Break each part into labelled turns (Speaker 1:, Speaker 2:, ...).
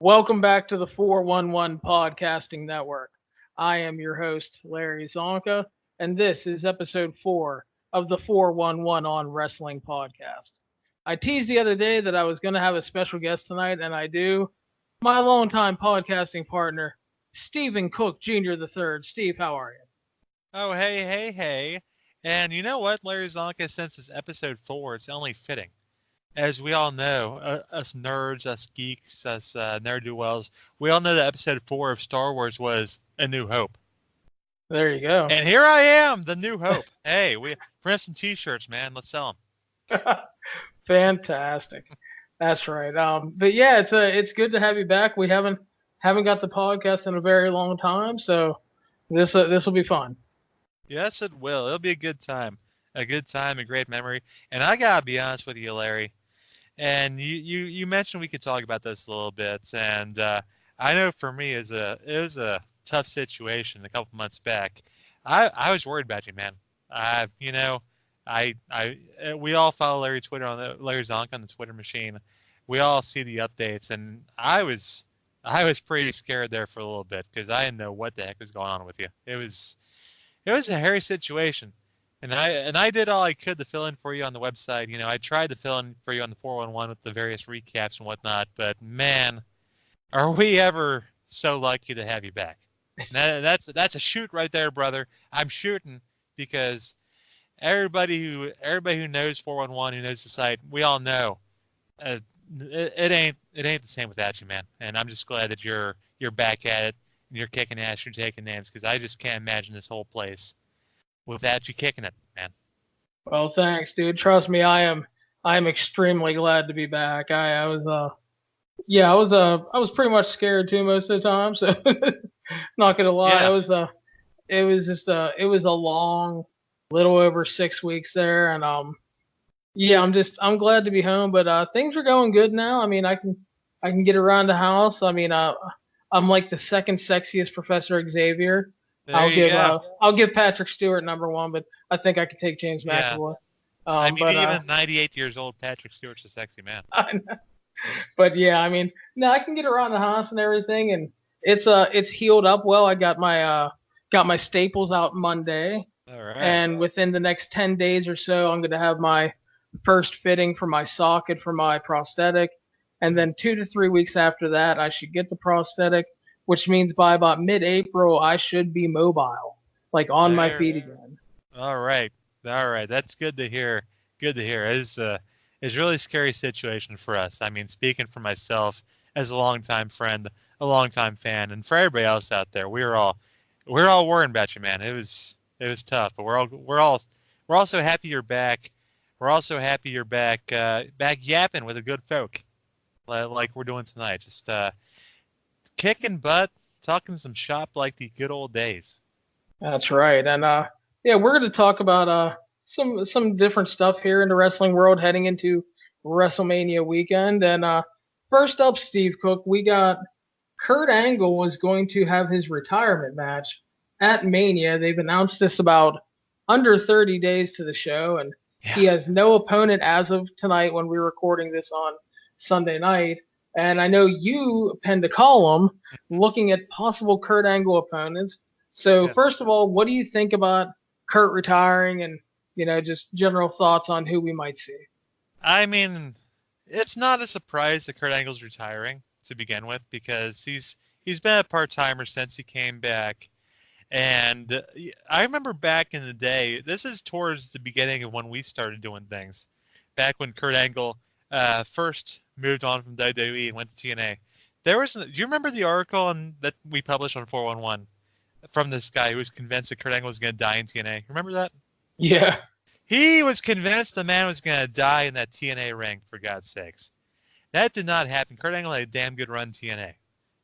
Speaker 1: Welcome back to the 411 Podcasting Network. I am your host, Larry Csonka, and this is episode 4 of the 411 on Wrestling podcast. I teased the other day that I was going to have a special guest tonight, and I do. My longtime podcasting partner, Stephen Cook Jr. III. Steve, how are you?
Speaker 2: Oh, hey. And you know what, Larry Csonka, since it's episode 4, it's only fitting. As we all know, us nerds, us geeks, us ne'er-do-wells, we all know that episode 4 of Star Wars was A New Hope.
Speaker 1: There you go.
Speaker 2: And here I am, the New Hope. Hey, we print some T-shirts, man. Let's sell them.
Speaker 1: Fantastic. That's right. But yeah, it's good to have you back. We haven't got the podcast in a very long time, so this will be fun.
Speaker 2: Yes, it will. It'll be a good time, a great memory. And I gotta be honest with you, Larry. And you mentioned we could talk about this a little bit, and I know for me it was a tough situation a couple months back. I was worried about you, man. We all follow Larry Csonka on the Twitter machine. We all see the updates, and I was pretty scared there for a little bit because I didn't know what the heck was going on with you. It was a hairy situation. And I did all I could to fill in for you on the website. You know, I tried to fill in for you on the 411 with the various recaps and whatnot. But man, are we ever so lucky to have you back? That's a shoot right there, brother. I'm shooting because everybody who knows 411, who knows the site, we all know it ain't the same without you, man. And I'm just glad that you're back at it and you're kicking ass, you're taking names, because I just can't imagine this whole place without you kicking it, man.
Speaker 1: Well, thanks, dude. Trust me, I am extremely glad to be back. I was pretty much scared too most of the time, so not gonna lie.
Speaker 2: Yeah.
Speaker 1: It was a long, little over 6 weeks there, and I'm glad to be home. But things are going good now. I mean, I can get around the house. I mean, I'm like the second sexiest Professor Xavier. I'll give Patrick Stewart number 1, but I think I could take James McAvoy.
Speaker 2: Even 98 years old, Patrick Stewart's a sexy man.
Speaker 1: I know. But yeah, I mean, no, I can get around the house and everything, and it's healed up well. I got my staples out Monday,
Speaker 2: all right.
Speaker 1: And within the next 10 days or so, I'm going to have my first fitting for my socket for my prosthetic, and then 2 to 3 weeks after that, I should get the prosthetic, which means by about mid-April, I should be mobile, like on my feet again.
Speaker 2: All right. That's good to hear. It's a really scary situation for us. I mean, speaking for myself as a longtime friend, a longtime fan, and for everybody else out there, we're all worrying about you, man. It was tough, but we're also happy you're back. We're also happy you're back yapping with the good folk, like we're doing tonight. Just kicking butt, talking some shop like the good old days.
Speaker 1: That's right. And we're going to talk about some different stuff here in the wrestling world heading into WrestleMania weekend. And first up, Steve Cook, we got Kurt Angle was going to have his retirement match at Mania. They've announced this about under 30 days to the show, and he has no opponent as of tonight when we're recording this on Sunday night. And I know you penned a column looking at possible Kurt Angle opponents. So first of all, what do you think about Kurt retiring, and just general thoughts on who we might see?
Speaker 2: I mean, it's not a surprise that Kurt Angle's retiring to begin with, because he's been a part-timer since he came back. And I remember back in the day, this is towards the beginning of when we started doing things, back when Kurt Angle first moved on from WWE and went to TNA. Do you remember the article that we published on 411 from this guy who was convinced that Kurt Angle was going to die in TNA? Remember that?
Speaker 1: Yeah.
Speaker 2: He was convinced the man was going to die in that TNA ring, for God's sakes. That did not happen. Kurt Angle had a damn good run in TNA.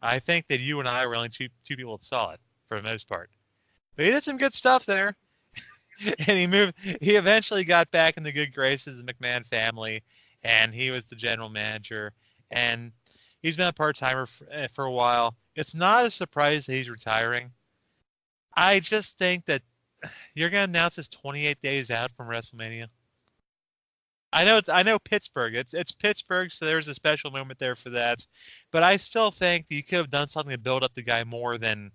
Speaker 2: I think that you and I were only two people that saw it, for the most part. But he did some good stuff there. And he eventually got back in the good graces of the McMahon family, and he was the general manager. And he's been a part-timer for a while. It's not a surprise that he's retiring. I just think that you're going to announce this 28 days out from WrestleMania. I know Pittsburgh. It's Pittsburgh, so there's a special moment there for that. But I still think that you could have done something to build up the guy more than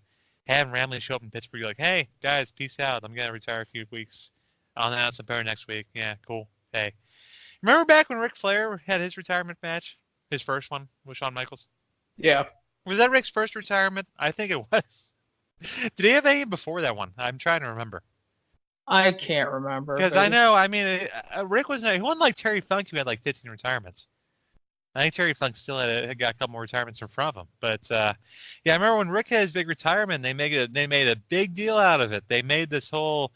Speaker 2: having Ramley show up in Pittsburgh. Like, hey guys, peace out. I'm gonna retire a few weeks. I'll announce some power next week. Yeah, cool. Hey, remember back when Ric Flair had his retirement match, his first one with Shawn Michaels?
Speaker 1: Yeah.
Speaker 2: Was that Rick's first retirement? I think it was. Did he have any before that one? I'm trying to remember.
Speaker 1: I can't remember.
Speaker 2: Because I know, I mean, Rick he wasn't like Terry Funk, who had like 15 retirements. I think Terry Funk still had got a couple more retirements in front of him. But yeah, I remember when Rick had his big retirement, they made a big deal out of it. They made this whole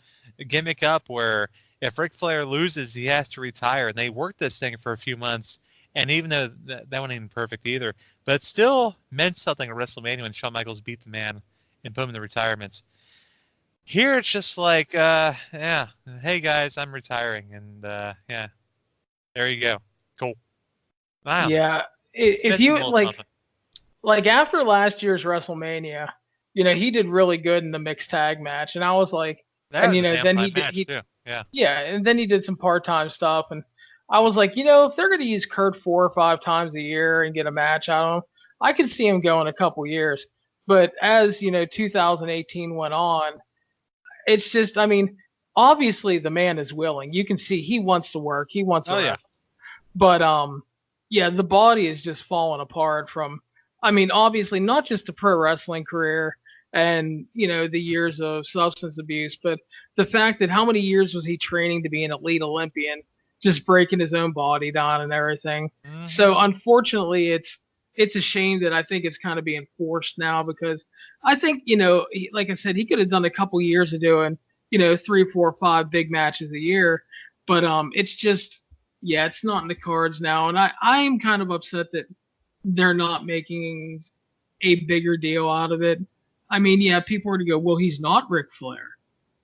Speaker 2: gimmick up where if Ric Flair loses, he has to retire. And they worked this thing for a few months. And even though that wasn't even perfect either, but it still meant something at WrestleMania when Shawn Michaels beat the man and put him in the retirement. Here it's just like, yeah, hey guys, I'm retiring, and yeah, there you go, cool. Wow.
Speaker 1: Yeah, if you like after last year's WrestleMania, he did really good in the mixed tag match, and I was like,
Speaker 2: that
Speaker 1: and
Speaker 2: was
Speaker 1: then yeah, and then he did some part-time stuff, and I was like, if they're going to use Kurt 4 or 5 times a year and get a match out of him, I could see him going a couple years. But as 2018 went on, it's just, I mean, obviously the man is willing. You can see he wants to work. He wants to work.
Speaker 2: Yeah.
Speaker 1: But yeah, the body is just falling apart from, I mean, obviously not just a pro wrestling career and the years of substance abuse, but the fact that how many years was he training to be an elite Olympian, just breaking his own body down and everything. Mm-hmm. So unfortunately, it's a shame that I think it's kind of being forced now, because I think, like I said, he could have done a couple years of doing, 3, 4, 5 big matches a year, but it's just, yeah, it's not in the cards now. And I am kind of upset that they're not making a bigger deal out of it. I mean, yeah, people are to go, well, he's not Ric Flair.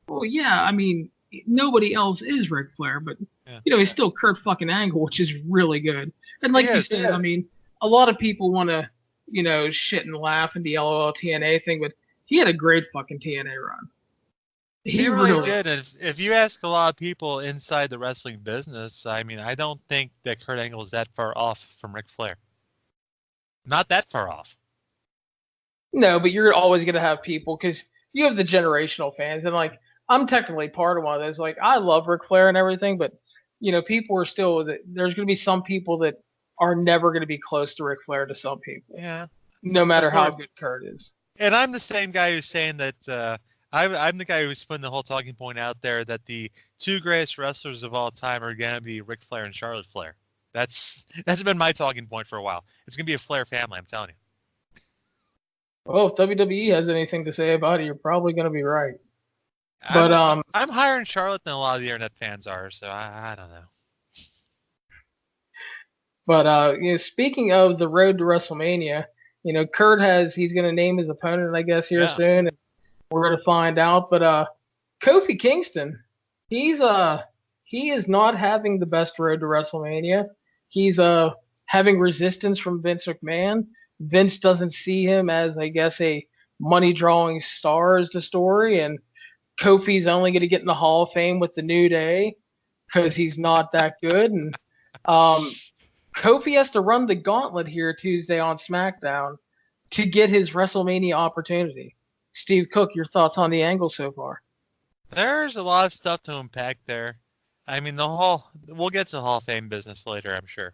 Speaker 1: Well, yeah, I mean, nobody else is Ric Flair, but he's still Kurt fucking Angle, which is really good. And like you said, I mean, a lot of people want to, shit and laugh in the LOL TNA thing, but he had a great fucking TNA run.
Speaker 2: He really did. If you ask a lot of people inside the wrestling business, I mean, I don't think that Kurt Angle is that far off from Ric Flair. Not that far off.
Speaker 1: No, but you're always going to have people, because you have the generational fans, and like, I'm technically part of one of those. Like, I love Ric Flair and everything, but people are still, there's going to be some people that are never going to be close to Ric Flair to some people.
Speaker 2: Yeah.
Speaker 1: No matter how good Kurt is.
Speaker 2: And I'm the same guy who's saying that I'm the guy who's putting the whole talking point out there that the 2 greatest wrestlers of all time are going to be Ric Flair and Charlotte Flair. That's been my talking point for a while. It's going to be a Flair family, I'm telling you.
Speaker 1: Well, if WWE has anything to say about it, you're probably going to be right. But
Speaker 2: I'm higher in Charlotte than a lot of the internet fans are, so I don't know.
Speaker 1: But speaking of the road to WrestleMania, Kurt he's going to name his opponent, I guess, here soon, and we're going to find out. But Kofi Kingston, he is not having the best road to WrestleMania. He's having resistance from Vince McMahon. Vince doesn't see him as, I guess, a money drawing star, is the story, and Kofi's only going to get in the Hall of Fame with the New Day because he's not that good. And Kofi has to run the gauntlet here Tuesday on SmackDown to get his WrestleMania opportunity. Steve Cook, your thoughts on the angle so far?
Speaker 2: There's a lot of stuff to unpack there. I mean, we'll get to Hall of Fame business later, I'm sure,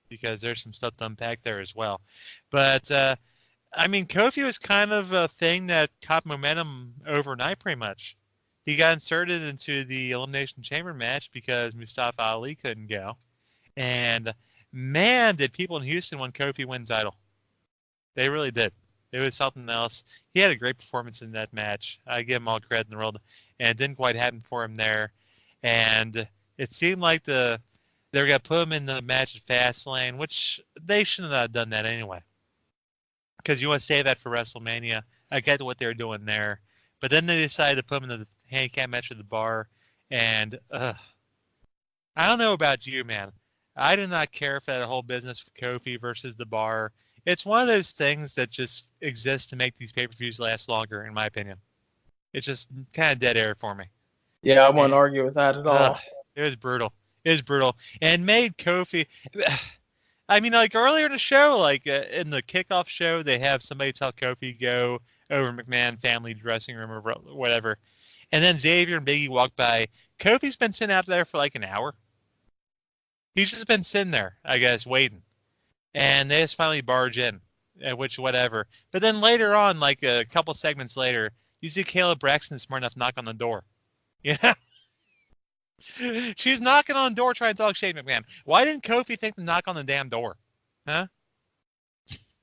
Speaker 2: because there's some stuff to unpack there as well. But, I mean, Kofi was kind of a thing that caught momentum overnight pretty much. He got inserted into the Elimination Chamber match because Mustafa Ali couldn't go. And, man, did people in Houston want Kofi win title. They really did. It was something else. He had a great performance in that match. I give him all credit in the world. And it didn't quite happen for him there. And it seemed like they were going to put him in the match at Fastlane, which they shouldn't have done that anyway. Because you want to save that for WrestleMania. I get what they were doing there. But then they decided to put him in the handicap match at the bar. And I don't know about you, man. I did not care for that whole business with Kofi versus the bar. It's one of those things that just exists to make these pay-per-views last longer, in my opinion. It's just kind of dead air for me.
Speaker 1: Yeah, I won't argue with that at all.
Speaker 2: It was brutal. It was brutal. And made Kofi... I mean, like earlier in the show, like in the kickoff show, they have somebody tell Kofi go over McMahon family dressing room or whatever. And then Xavier and Biggie walk by. Kofi's been sitting out there for like an hour. He's just been sitting there, I guess, waiting. And they just finally barge in, which whatever. But then later on, like a couple segments later, you see Caleb Braxton smart enough to knock on the door. Yeah. She's knocking on the door trying to talk Shane McMahon. Why didn't Kofi think to knock on the damn door? Huh?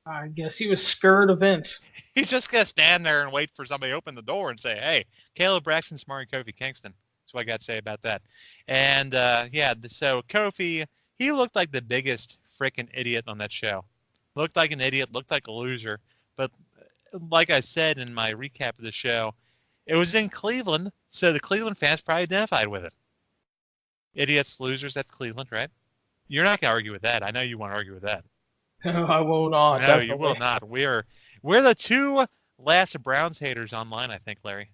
Speaker 1: I guess he was scared of Vince.
Speaker 2: He's just going to stand there and wait for somebody to open the door and say, hey, Caleb Braxton smarting Kofi Kingston. That's what I got to say about that. And, so Kofi, he looked like the biggest freaking idiot on that show. Looked like an idiot, looked like a loser. But like I said in my recap of the show, it was in Cleveland, so the Cleveland fans probably identified with it. Idiots, losers, that's Cleveland, right? You're not going to argue with that. I know you want to argue with that.
Speaker 1: No, I will not.
Speaker 2: No,
Speaker 1: definitely.
Speaker 2: You will not. We're the two last Browns haters online, I think, Larry.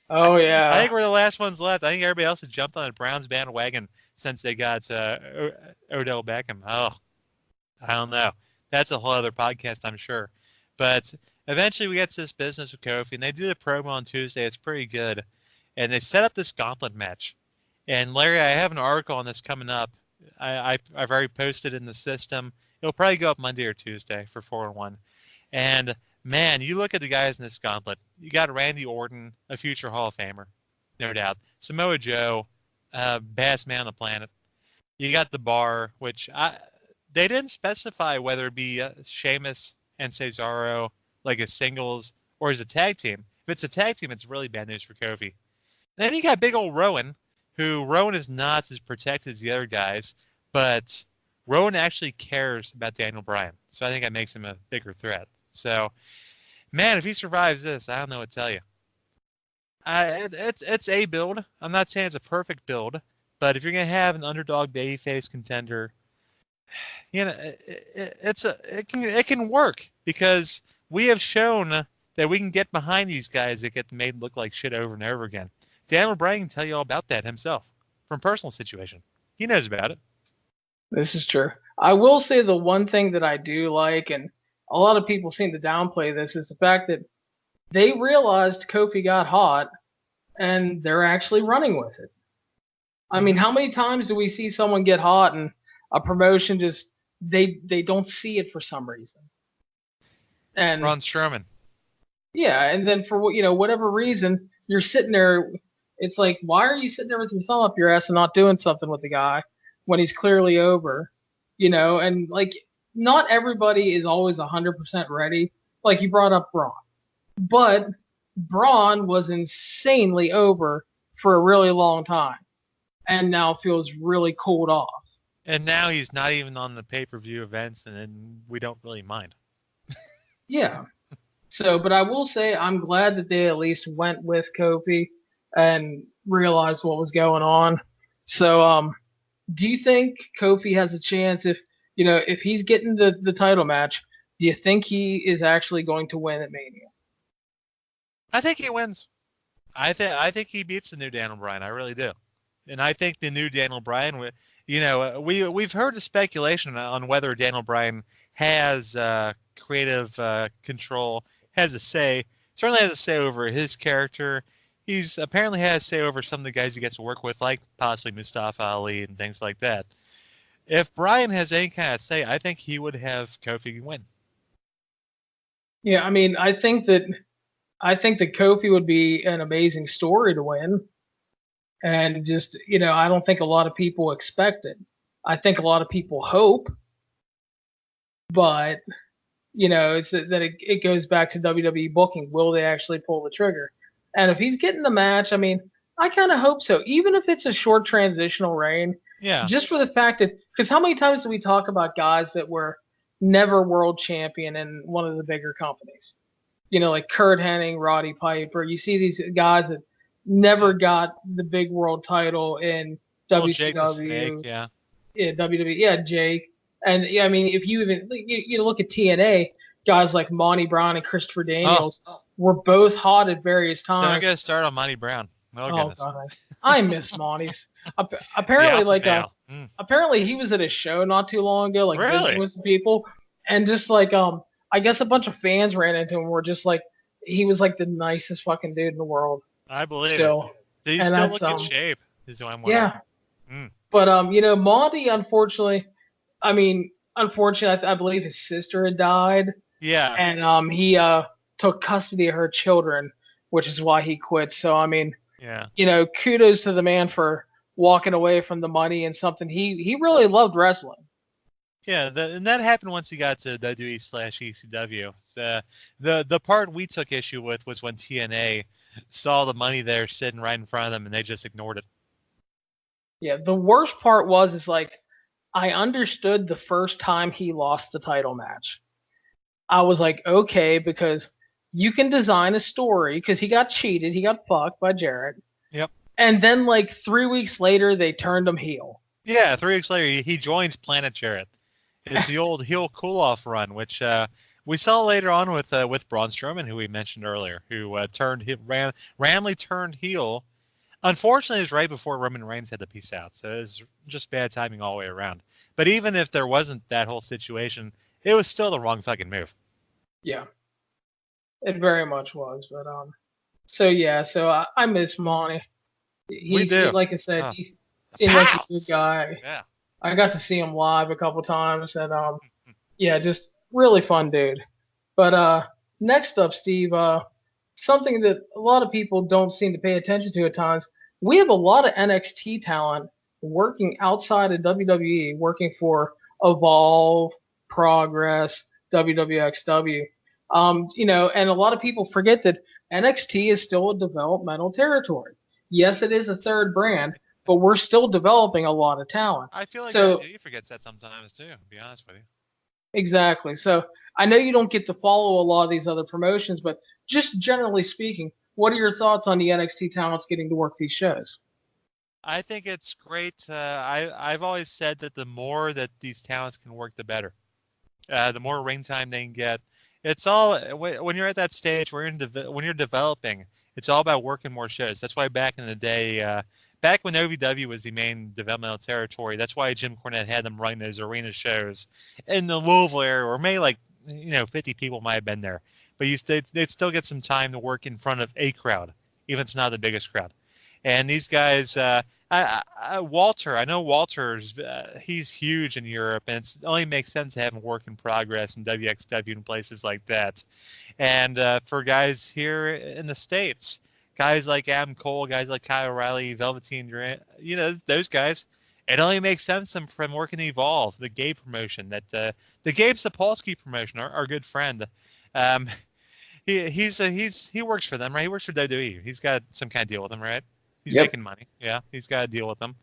Speaker 1: Oh, yeah.
Speaker 2: I think we're the last ones left. I think everybody else has jumped on the Browns bandwagon since they got Odell Beckham. Oh, I don't know. That's a whole other podcast, I'm sure. But eventually we get to this business with Kofi, and they do the promo on Tuesday. It's pretty good. And they set up this gauntlet match. And Larry, I have an article on this coming up. I've already posted in the system. It'll probably go up Monday or Tuesday for 4-1. And, man, you look at the guys in this gauntlet. You got Randy Orton, a future Hall of Famer, no doubt. Samoa Joe, baddest man on the planet. You got The Bar, which they didn't specify whether it be Sheamus and Cesaro, like a singles, or as a tag team. If it's a tag team, it's really bad news for Kofi. Then you got big old Rowan, who Rowan is not as protected as the other guys, but Rowan actually cares about Daniel Bryan. So I think that makes him a bigger threat. So, man, if he survives this, I don't know what to tell you. It's a build. I'm not saying it's a perfect build, but if you're going to have an underdog babyface contender, you know, it can work because we have shown that we can get behind these guys that get made look like shit over and over again. Daniel Bryan can tell you all about that himself from personal situation. He knows about it.
Speaker 1: This is true. I will say the one thing that I do like, and a lot of people seem to downplay this, is the fact that they realized Kofi got hot and they're actually running with it. I mean, how many times do we see someone get hot and a promotion just they don't see it for some reason? And
Speaker 2: Braun Strowman.
Speaker 1: Yeah, and then for whatever reason, you're sitting there. It's like, why are you sitting there with your thumb up your ass and not doing something with the guy when he's clearly over? And like, not everybody is always 100% ready. Like you brought up Braun, but Braun was insanely over for a really long time, and now feels really cooled off.
Speaker 2: And now he's not even on the pay-per-view events, and then we don't really mind.
Speaker 1: Yeah. So, but I will say I'm glad that they at least went with Kofi and realized what was going on. So, do you think Kofi has a chance if he's getting the title match? Do you think he is actually going to win at Mania?
Speaker 2: I think he wins. I think he beats the new Daniel Bryan. I really do. And I think the new Daniel Bryan, we've heard the speculation on whether Daniel Bryan has creative control, has a say, certainly has a say over his character. He's apparently has a say over some of the guys he gets to work with, like possibly Mustafa Ali and things like that. If Bryan has any kind of say, I think he would have Kofi win.
Speaker 1: Yeah, I mean, I think that Kofi would be an amazing story to win. And just, I don't think a lot of people expect it. I think a lot of people hope. But, it's that it goes back to WWE booking. Will they actually pull the trigger? And if he's getting the match, I mean, I kind of hope so. Even if it's a short transitional reign.
Speaker 2: Yeah.
Speaker 1: Just for the fact that, because how many times do we talk about guys that were never world champion in one of the bigger companies? Like Kurt Hennig, Roddy Piper. You see these guys that never got the big world title in WCW.
Speaker 2: Jake the Snake, yeah.
Speaker 1: Yeah, WWE. Yeah, Jake. And I mean, if you even look at TNA, guys like Monty Brown and Christopher Daniels were both hot at various times.
Speaker 2: Don't get started on Monty Brown. Oh,
Speaker 1: Oh
Speaker 2: goodness.
Speaker 1: god, I miss Monty's. Apparently,
Speaker 2: alpha
Speaker 1: like
Speaker 2: male.
Speaker 1: apparently he was at a show not too long ago, like
Speaker 2: Really?
Speaker 1: visiting with some people, and just like I guess a bunch of fans ran into him. Were just like he was like the nicest fucking dude in the world.
Speaker 2: I believe it.
Speaker 1: Still,
Speaker 2: Does he
Speaker 1: and
Speaker 2: still
Speaker 1: that's
Speaker 2: look in shape? Is what I'm wondering.
Speaker 1: yeah.
Speaker 2: Mm.
Speaker 1: But you know, Monty, unfortunately, I mean, unfortunately, I believe his sister had died,
Speaker 2: Yeah.
Speaker 1: and he took custody of her children, which is why he quit. So I mean,
Speaker 2: Yeah.
Speaker 1: you know, kudos to the man for walking away from the money and something he really loved wrestling.
Speaker 2: Yeah, and that happened once he got to WWE/ECW. So, the part we took issue with was when TNA saw the money there sitting right in front of them and they just ignored it.
Speaker 1: Yeah, the worst part is like I understood the first time he lost the title match. I was like, okay, because you can design a story because he got cheated, he got fucked by Jarrett.
Speaker 2: Yep.
Speaker 1: And then like 3 weeks later, they turned him heel.
Speaker 2: Yeah, 3 weeks later he joins Planet Jarrett. It's the old heel cool-off run, which we saw later on with Braun Strowman, who we mentioned earlier, who randomly turned heel. Unfortunately, it was right before Roman Reigns had to peace out, so it was just bad timing all the way around. But even if there wasn't that whole situation, it was still the wrong fucking move.
Speaker 1: Yeah, it very much was. But so yeah, so I miss Monty.
Speaker 2: We do.
Speaker 1: Like I said, he seemed like a good guy.
Speaker 2: Yeah.
Speaker 1: I got to see him live a couple times, and yeah, just really fun dude. But next up, Steve, something that a lot of people don't seem to pay attention to at times. We have a lot of NXT talent working outside of WWE, working for Evolve, Progress, WWXW. You know, and a lot of people forget that NXT is still a developmental territory. Yes, it is a third brand, but we're still developing a lot of talent.
Speaker 2: I feel like
Speaker 1: so,
Speaker 2: WWE forgets that sometimes too, to be honest with you.
Speaker 1: Exactly. So I know you don't get to follow a lot of these other promotions, but just generally speaking, what are your thoughts on the NXT talents getting to work these shows?
Speaker 2: I think it's great. I've always said that the more that these talents can work, the better. The more ring time they can get. It's all when you're at that stage where when you're developing, it's all about working more shows. That's why back in the day, back when OVW was the main developmental territory, that's why Jim Cornette had them running those arena shows in the Louisville area, or maybe like 50 people might have been there, but they'd still get some time to work in front of a crowd, even if it's not the biggest crowd. And these guys, Walter, I know Walter's, he's huge in Europe, and it only makes sense to have him work in progress in WXW and places like that. And for guys here in the States, guys like Adam Cole, guys like Kyle O'Reilly, Velveteen Dream, those guys, it only makes sense from working Evolve, the gay promotion, that the Gabe Sapolsky promotion, our good friend. He works for them, right? He works for WWE. He's got some kind of deal with them, right? He's making money. Yeah, he's got to deal with them.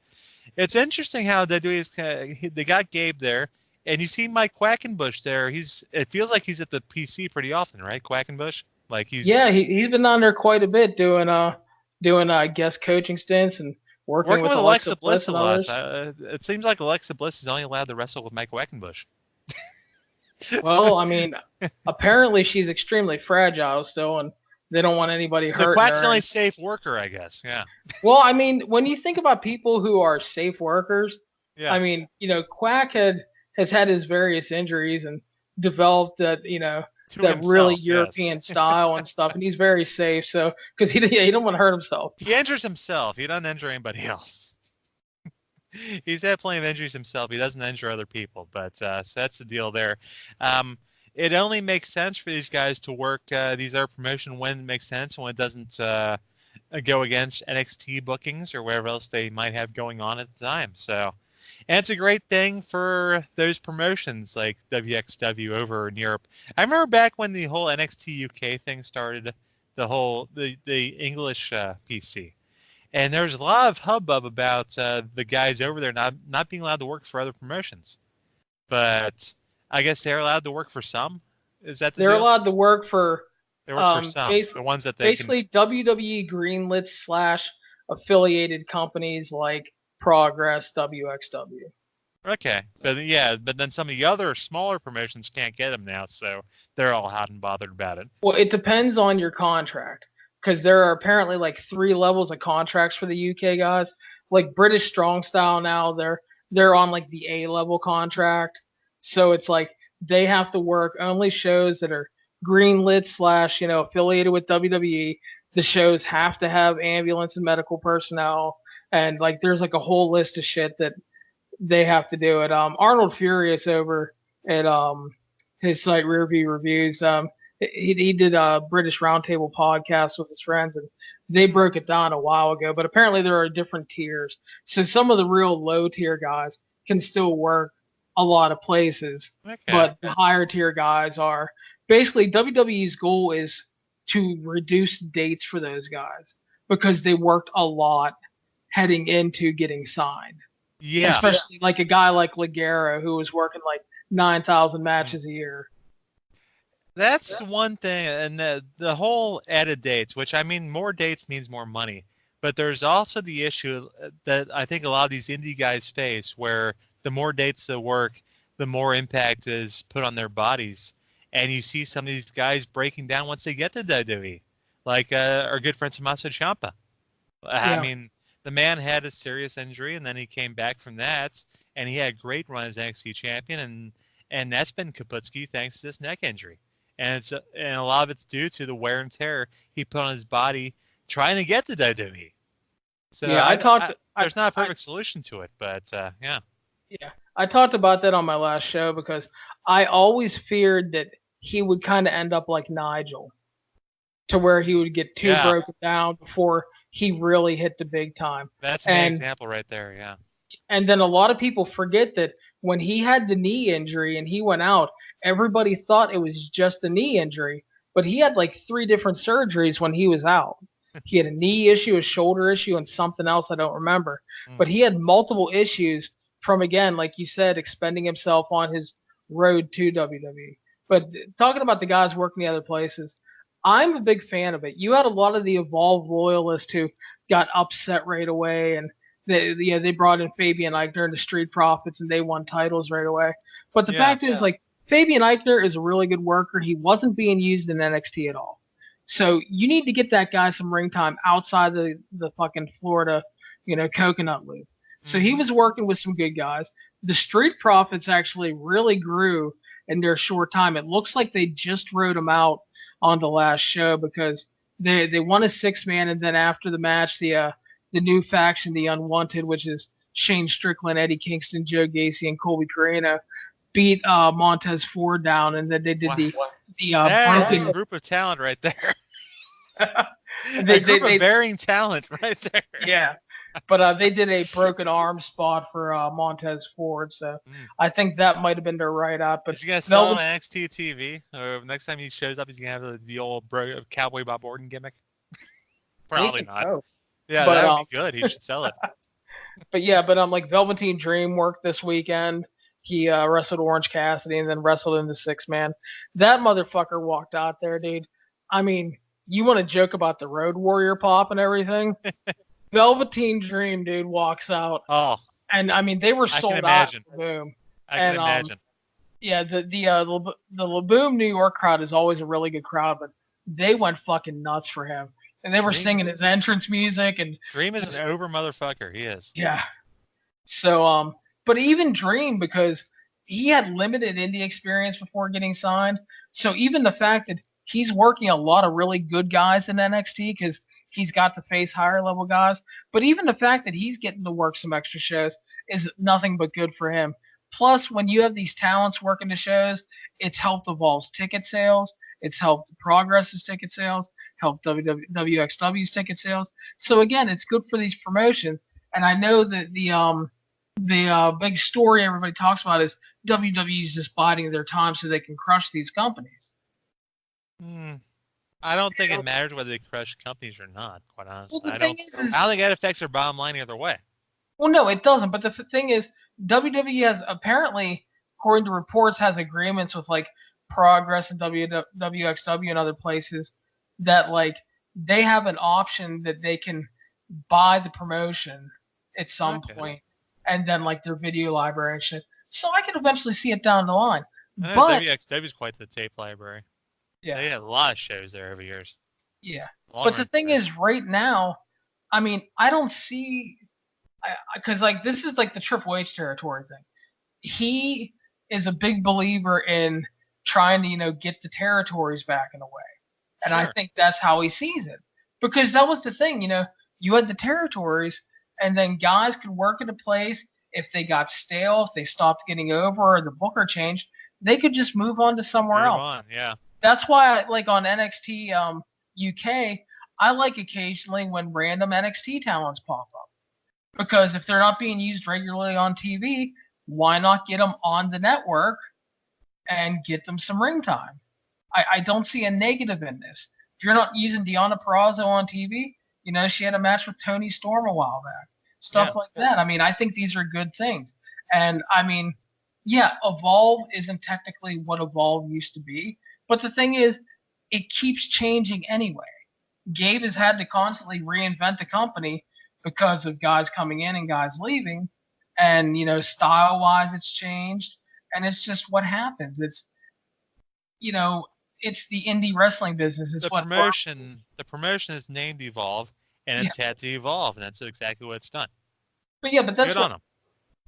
Speaker 2: It's interesting how WWE they got Gabe there, and you see Mike Quackenbush there. It feels like he's at the PC pretty often, right? Quackenbush, like he's
Speaker 1: he's been on there quite a bit doing guest coaching stints and working with Alexa Bliss and others.
Speaker 2: It seems like Alexa Bliss is only allowed to wrestle with Mike Quackenbush.
Speaker 1: Well, I mean, apparently she's extremely fragile still, and they don't want anybody hurt.
Speaker 2: So Quack's the only safe worker, I guess. Yeah.
Speaker 1: Well, I mean, when you think about people who are safe workers, I mean, Quack has had his various injuries and developed that really European style and stuff, and he's very safe. So because he don't want to hurt himself.
Speaker 2: He injures himself. He doesn't injure anybody else. He's had plenty of injuries himself. He doesn't injure other people, but so that's the deal there. It only makes sense for these guys to work these other promotion when it makes sense, when it doesn't go against NXT bookings or whatever else they might have going on at the time. So, and it's a great thing for those promotions like WXW over in Europe. I remember back when the whole NXT UK thing started, the English PC. And there's a lot of hubbub about the guys over there not being allowed to work for other promotions. But I guess they're allowed to work for some. Is that
Speaker 1: they're
Speaker 2: deal?
Speaker 1: allowed to work for?
Speaker 2: They work for some. The ones that they
Speaker 1: basically WWE greenlit / affiliated companies like Progress, WXW.
Speaker 2: Okay, but then some of the other smaller promotions can't get them now, so they're all hot and bothered about it.
Speaker 1: Well, it depends on your contract. because there are apparently like 3 levels of contracts for the UK guys. Like British Strong Style now, they're on like the A level contract. So it's like they have to work only shows that are greenlit / affiliated with WWE. The shows have to have ambulance and medical personnel, and like there's like a whole list of shit that they have to do it. Arnold Furious over at his site Rearview Reviews. He did a British Roundtable podcast with his friends, and they broke it down a while ago. But apparently there are different tiers. So some of the real low tier guys can still work a lot of places, but the higher tier guys are basically WWE's goal is to reduce dates for those guys because they worked a lot heading into getting signed.
Speaker 2: Yeah.
Speaker 1: Especially like a guy like Ligero who was working like 9,000 matches a year.
Speaker 2: That's one thing, and the whole added dates, which I mean, more dates means more money. But there's also the issue that I think a lot of these indie guys face where the more dates they work, the more impact is put on their bodies. And you see some of these guys breaking down once they get to WWE, like our good friend Tommaso Ciampa. I mean, the man had a serious injury, and then he came back from that, and he had a great run as NXT champion, and that's been Kaputski thanks to this neck injury. And a lot of it's due to the wear and tear he put on his body trying to get to WWE. So
Speaker 1: yeah,
Speaker 2: there's not a perfect solution to it, but yeah.
Speaker 1: Yeah, I talked about that on my last show because I always feared that he would kind of end up like Nigel, to where he would get too broken down before he really hit the big time.
Speaker 2: That's an example right there, yeah.
Speaker 1: And then a lot of people forget that when he had the knee injury and he went out, everybody thought it was just a knee injury, but he had like 3 different surgeries when he was out. He had a knee issue, a shoulder issue, and something else I don't remember. But he had multiple issues from, again, like you said, expending himself on his road to WWE. But talking about the guys working the other places, I'm a big fan of it. You had a lot of the Evolve loyalists who got upset right away, and they brought in Fabian Eichner and the Street Profits, and they won titles right away. But the fact is, like, Fabian Eichner is a really good worker. He wasn't being used in NXT at all. So you need to get that guy some ring time outside the fucking Florida, coconut loop. So he was working with some good guys. The Street Profits actually really grew in their short time. It looks like they just wrote them out on the last show because they won a 6-man, and then after the match, the new faction, the Unwanted, which is Shane Strickland, Eddie Kingston, Joe Gacy, and Colby Carino, beat Montez Ford down, and then they did the
Speaker 2: broken group of talent right there. a group of varying talent right there.
Speaker 1: Yeah. But they did a broken arm spot for Montez Ford, so I think that might have been their write-up. But
Speaker 2: is he gonna sell on NXT TV? Or next time he shows up, he's gonna have the old Cowboy Bob Orton gimmick? Probably not. So. Yeah, that would be good. He should sell it.
Speaker 1: But like Velveteen Dream worked this weekend. He wrestled Orange Cassidy and then wrestled in the 6-man. That motherfucker walked out there, dude. I mean, you want to joke about the Road Warrior pop and everything? Velveteen Dream, dude, walks out.
Speaker 2: Oh.
Speaker 1: And, I mean, they were sold out at Boom.
Speaker 2: I can imagine.
Speaker 1: Yeah, the Laboom New York crowd is always a really good crowd, but they went fucking nuts for him. And they were singing his entrance music. And
Speaker 2: Dream is an over motherfucker. He is.
Speaker 1: Yeah. So, but even Dream, because he had limited indie experience before getting signed. So even the fact that he's working a lot of really good guys in NXT because he's got to face higher level guys. But even the fact that he's getting to work some extra shows is nothing but good for him. Plus, when you have these talents working the shows, it's helped Evolve's ticket sales. It's helped Progress's ticket sales, helped WXW's ticket sales. So again, it's good for these promotions. And I know that the big story everybody talks about is WWE's just biding their time so they can crush these companies.
Speaker 2: I don't think it matters whether they crush companies or not, quite honestly.
Speaker 1: Well,
Speaker 2: I don't think that affects their bottom line either way.
Speaker 1: Well, no, it doesn't. But the thing is, WWE has apparently, according to reports, has agreements with like Progress and WXW and other places that like they have an option that they can buy the promotion at some point, and then like their video library and shit. So I could eventually see it down the line. But
Speaker 2: WXW is quite the tape library. Yeah, they had a lot of shows there over years.
Speaker 1: Yeah.
Speaker 2: Long
Speaker 1: But the
Speaker 2: range
Speaker 1: thing
Speaker 2: career.
Speaker 1: is, right now, I mean, I don't see, because like this is like the Triple H territory thing. He is a big believer in trying to, get the territories back in a way. And I
Speaker 2: Sure.
Speaker 1: think that's how he sees it. Because that was the thing, you had the territories, and then guys could work at a place. If they got stale, if they stopped getting over, or the booker changed, they could just move on to somewhere
Speaker 2: Move
Speaker 1: else.
Speaker 2: on. Yeah.
Speaker 1: That's why, like on NXT UK, I like occasionally when random NXT talents pop up. Because if they're not being used regularly on TV, why not get them on the network and get them some ring time? I don't see a negative in this. If you're not using Deonna Purrazzo on TV, she had a match with Toni Storm a while back. Stuff like that. I mean, I think these are good things. And I mean, yeah, Evolve isn't technically what Evolve used to be. But the thing is, it keeps changing anyway. Gabe has had to constantly reinvent the company because of guys coming in and guys leaving. And, style wise, it's changed. And it's just what happens. It's the indie wrestling business. It's
Speaker 2: The promotion is named Evolve, and it's had to evolve, and that's exactly what it's done.
Speaker 1: But that's
Speaker 2: Good on them.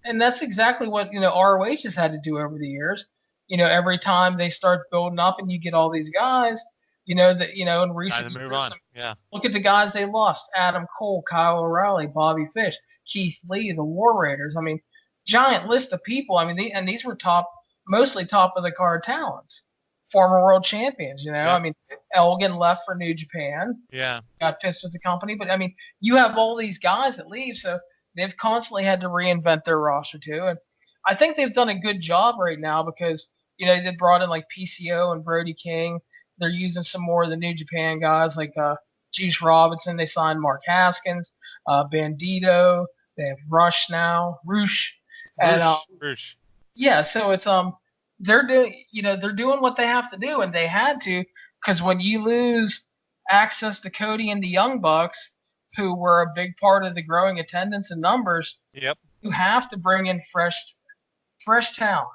Speaker 1: And that's exactly what ROH has had to do over the years. Every time they start building up, and you get all these guys, in recent
Speaker 2: Time to move
Speaker 1: years,
Speaker 2: on. Yeah.
Speaker 1: look at the guys they lost: Adam Cole, Kyle O'Reilly, Bobby Fish, Keith Lee, the War Raiders. I mean, giant list of people. I mean, these were mostly top of the card talents, former world champions.
Speaker 2: Yep.
Speaker 1: I mean, Elgin left for New Japan.
Speaker 2: Yeah.
Speaker 1: Got pissed with the company, but I mean, you have all these guys that leave, so they've constantly had to reinvent their roster too. And I think they've done a good job right now because they brought in like PCO and Brody King. They're using some more of the New Japan guys like Juice Robinson. They signed Mark Haskins, Bandito. They have Rush now, Roosh, and
Speaker 2: Roosh.
Speaker 1: yeah. So it's they're doing what they have to do, and they had to, because when you lose access to Cody and the Young Bucks, who were a big part of the growing attendance and numbers,
Speaker 2: Yep.
Speaker 1: you have to bring in fresh talent.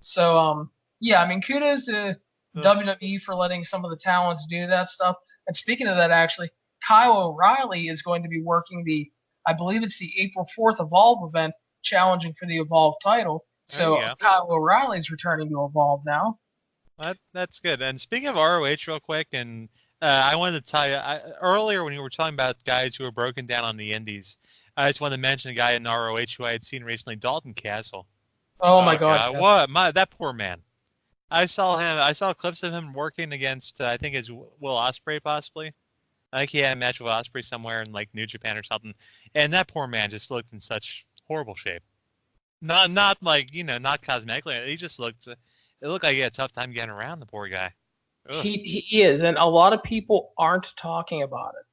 Speaker 1: So yeah, I mean, kudos to WWE for letting some of the talents do that stuff. And speaking of that, actually, Kyle O'Reilly is going to be working I believe it's the April 4th Evolve event, challenging for the Evolve title. So Kyle O'Reilly is returning to Evolve now.
Speaker 2: That's good. And speaking of ROH real quick, and I wanted to tell you, earlier when you were talking about guys who were broken down on the indies, I just wanted to mention a guy in ROH who I had seen recently, Dalton Castle.
Speaker 1: Oh my God.
Speaker 2: What? That poor man. I saw clips of him working against, I think it's Will Ospreay possibly. I think he had a match with Ospreay somewhere in like New Japan or something. And that poor man just looked in such horrible shape. Not like, not cosmetically. He just looked like he had a tough time getting around, the poor guy.
Speaker 1: He is, and a lot of people aren't talking about it.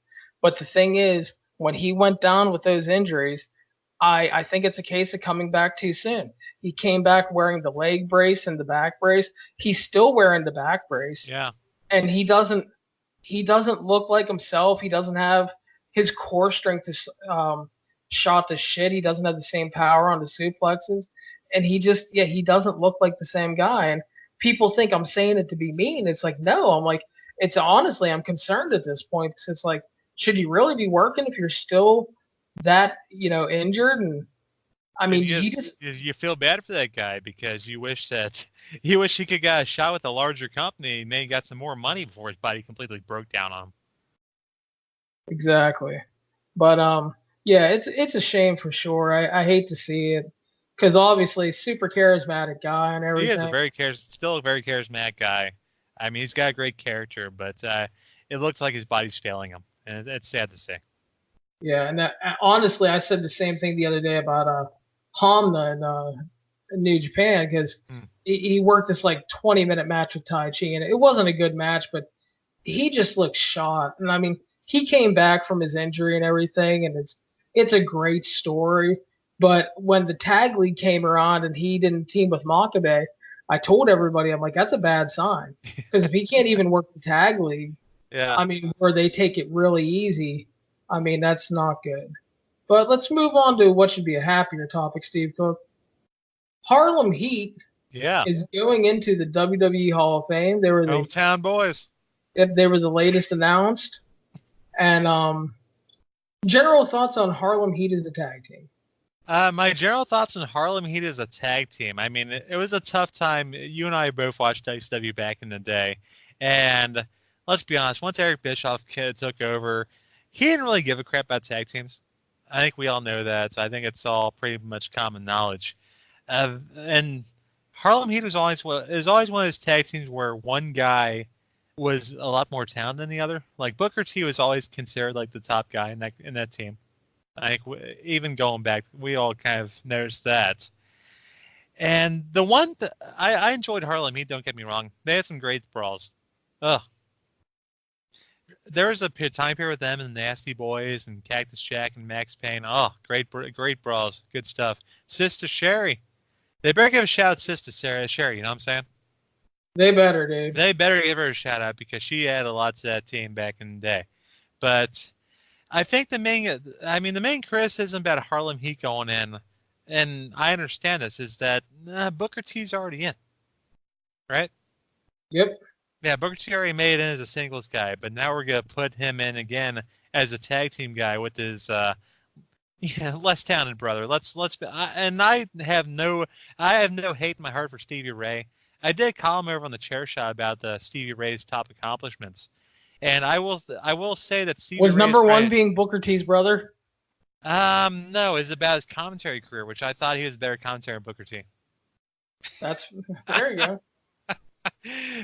Speaker 1: But the thing is, when he went down with those injuries, I think it's a case of coming back too soon. He came back wearing the leg brace and the back brace. He's still wearing the back brace.
Speaker 2: Yeah.
Speaker 1: And he doesn't look like himself. He doesn't have his core strength is shot to shit. He doesn't have the same power on the suplexes. And he doesn't look like the same guy. And people think I'm saying it to be mean. It's like, no, I'm like, it's honestly, I'm concerned at this point because it's like, should you really be working if you're still that, injured? And I mean,
Speaker 2: you feel bad for that guy because you wish he could get a shot with a larger company, maybe got some more money before his body completely broke down on him.
Speaker 1: Exactly. But yeah, it's a shame for sure. I hate to see it because obviously super charismatic guy and everything.
Speaker 2: He is still a very charismatic guy. I mean, he's got a great character, but it looks like his body's failing him, and it's sad to see.
Speaker 1: Yeah, and honestly, I said the same thing the other day about Hamna in New Japan because he worked this like 20-minute match with Tai Chi, and it wasn't a good match, but he just looked shot. And I mean, he came back from his injury and everything, and it's a great story. But when the tag league came around and he didn't team with Makabe, I told everybody, I'm like, that's a bad sign because if he can't even work the tag league, I mean, where they take it really easy, I mean, that's not good. But let's move on to what should be a happier topic, Steve Cook. Harlem Heat is going into the WWE Hall of Fame. They were
Speaker 2: hometown boys.
Speaker 1: They were the latest announced. And general thoughts on Harlem Heat as a tag team.
Speaker 2: My general thoughts on Harlem Heat as a tag team. I mean, it was a tough time. You and I both watched WCW back in the day, and let's be honest. Once Eric Bischoff took over, he didn't really give a crap about tag teams. I think we all know that. So I think it's all pretty much common knowledge. And Harlem Heat was always one of those tag teams where one guy was a lot more talented than the other. Like Booker T was always considered like the top guy in that team. I think even going back, we all kind of noticed that. And the one I enjoyed Harlem Heat. Don't get me wrong; they had some great brawls. Ugh. There was a time period with them and the Nasty Boys and Cactus Jack and Max Payne. Oh, great brawls, good stuff. Sister Sherry, they better give a shout out to Sister Sherry. You know what I'm saying?
Speaker 1: They better, dude.
Speaker 2: They better give her a shout out because she added a lot to that team back in the day. But I think the main criticism about Harlem Heat going in, and I understand this, is that Booker T's already in, right?
Speaker 1: Yep.
Speaker 2: Yeah, Booker T already made it in as a singles guy, but now we're gonna put him in again as a tag team guy with his less talented brother. I have no hate in my heart for Stevie Ray. I did a column over on the Chair Shot about Stevie Ray's top accomplishments, and I will say that Stevie
Speaker 1: was
Speaker 2: Ray's
Speaker 1: number one being Booker T's brother.
Speaker 2: No, it's about his commentary career, which I thought he was a better commentator than Booker T.
Speaker 1: That's there you go.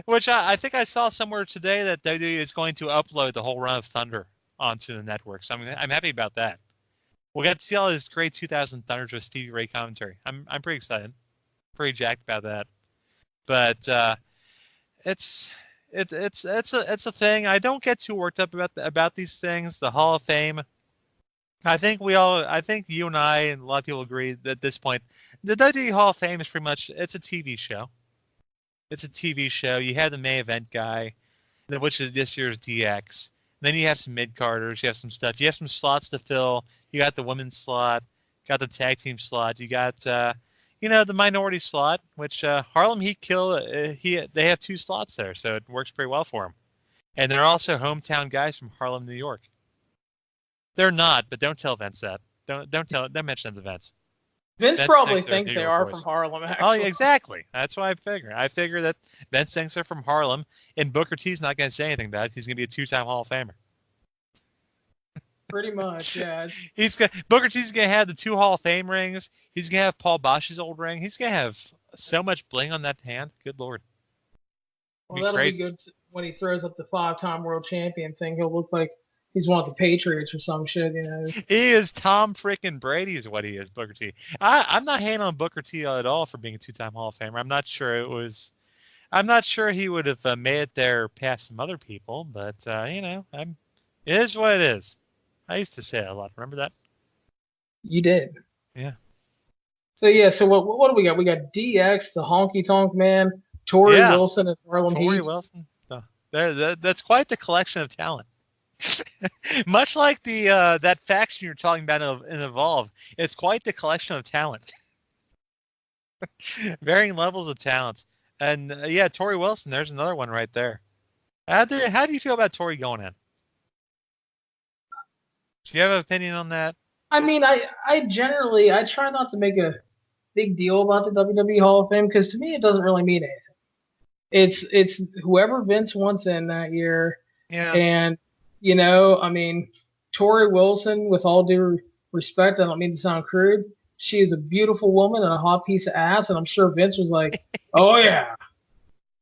Speaker 2: Which I think I saw somewhere today that WWE is going to upload the whole run of Thunder onto the network. So I'm happy about that. We'll get to see all his great 2000 Thunders with Stevie Ray commentary. I'm pretty excited, pretty jacked about that. But it's a thing. I don't get too worked up about these things. The Hall of Fame. I think you and I and a lot of people agree that at this point, the WWE Hall of Fame is pretty much it's a TV show. It's a TV show. You have the main event guy, which is this year's DX. Then you have some mid-carders. You have some stuff. You have some slots to fill. You got the women's slot. Got the tag team slot. You got, the minority slot, which Harlem Heat they have 2 slots there, so it works pretty well for them. And they're also hometown guys from Harlem, New York. They're not, but don't tell Vince that. Don't mention it to Vince.
Speaker 1: Vince probably thinks they are from Harlem, actually.
Speaker 2: Oh, yeah, exactly. That's what I figure. I figure that Vince thinks they're from Harlem, and Booker T's not going to say anything about it. He's going to be a 2-time Hall of Famer.
Speaker 1: Pretty much, yeah.
Speaker 2: Booker T's going to have the 2 Hall of Fame rings. He's going to have Paul Bosch's old ring. He's going to have so much bling on that hand. Good Lord.
Speaker 1: Well, that'll be good when he throws up the 5-time world champion thing. He'll look like he's one of the Patriots or some shit,
Speaker 2: He is Tom frickin' Brady is what he is, Booker T. I'm not hating on Booker T at all for being a 2-time Hall of Famer. I'm not sure he would have made it there past some other people, but, it is what it is. I used to say it a lot. Remember that?
Speaker 1: You did.
Speaker 2: Yeah.
Speaker 1: So what do we got? We got DX, the Honky Tonk Man, Torrie Wilson, and Harlem Heat.
Speaker 2: Torrie Wilson. That's quite the collection of talent. Much like the that faction you're talking about in Evolve, it's quite the collection of talent. Varying levels of talent. And Torrie Wilson, there's another one right there. How do you feel about Torrie going in? Do you have an opinion on that?
Speaker 1: I mean, I generally try not to make a big deal about the WWE Hall of Fame because to me it doesn't really mean anything. It's whoever Vince wants in that year.
Speaker 2: Yeah.
Speaker 1: And I mean, Torrie Wilson, with all due respect, I don't mean to sound crude, she is a beautiful woman and a hot piece of ass, and I'm sure Vince was like, "Oh yeah,"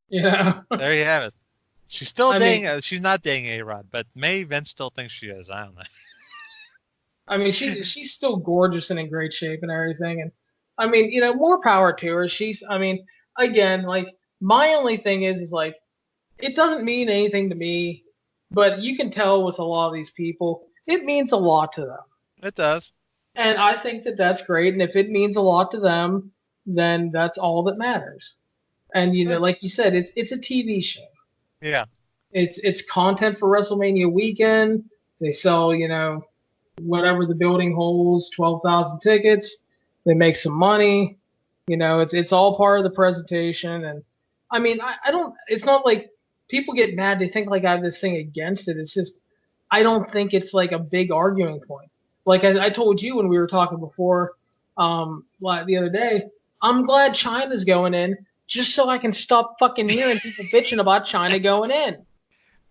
Speaker 2: There you have it. She's still dating. She's not dating A-Rod, but maybe Vince still thinks she is. I don't know.
Speaker 1: I mean, she's still gorgeous and in great shape and everything, and I mean, more power to her. Again, like my only thing is like, it doesn't mean anything to me. But you can tell with a lot of these people, it means a lot to them.
Speaker 2: It does.
Speaker 1: And I think that that's great. And if it means a lot to them, then that's all that matters. And, like you said, it's a TV show.
Speaker 2: Yeah.
Speaker 1: It's content for WrestleMania weekend. They sell, whatever the building holds, 12,000 tickets. They make some money. It's all part of the presentation. And, I mean, it's not like, people get mad. They think like I have this thing against it. It's just I don't think it's like a big arguing point. Like I told you when we were talking before, the other day, I'm glad China's going in just so I can stop fucking hearing people bitching about China going in.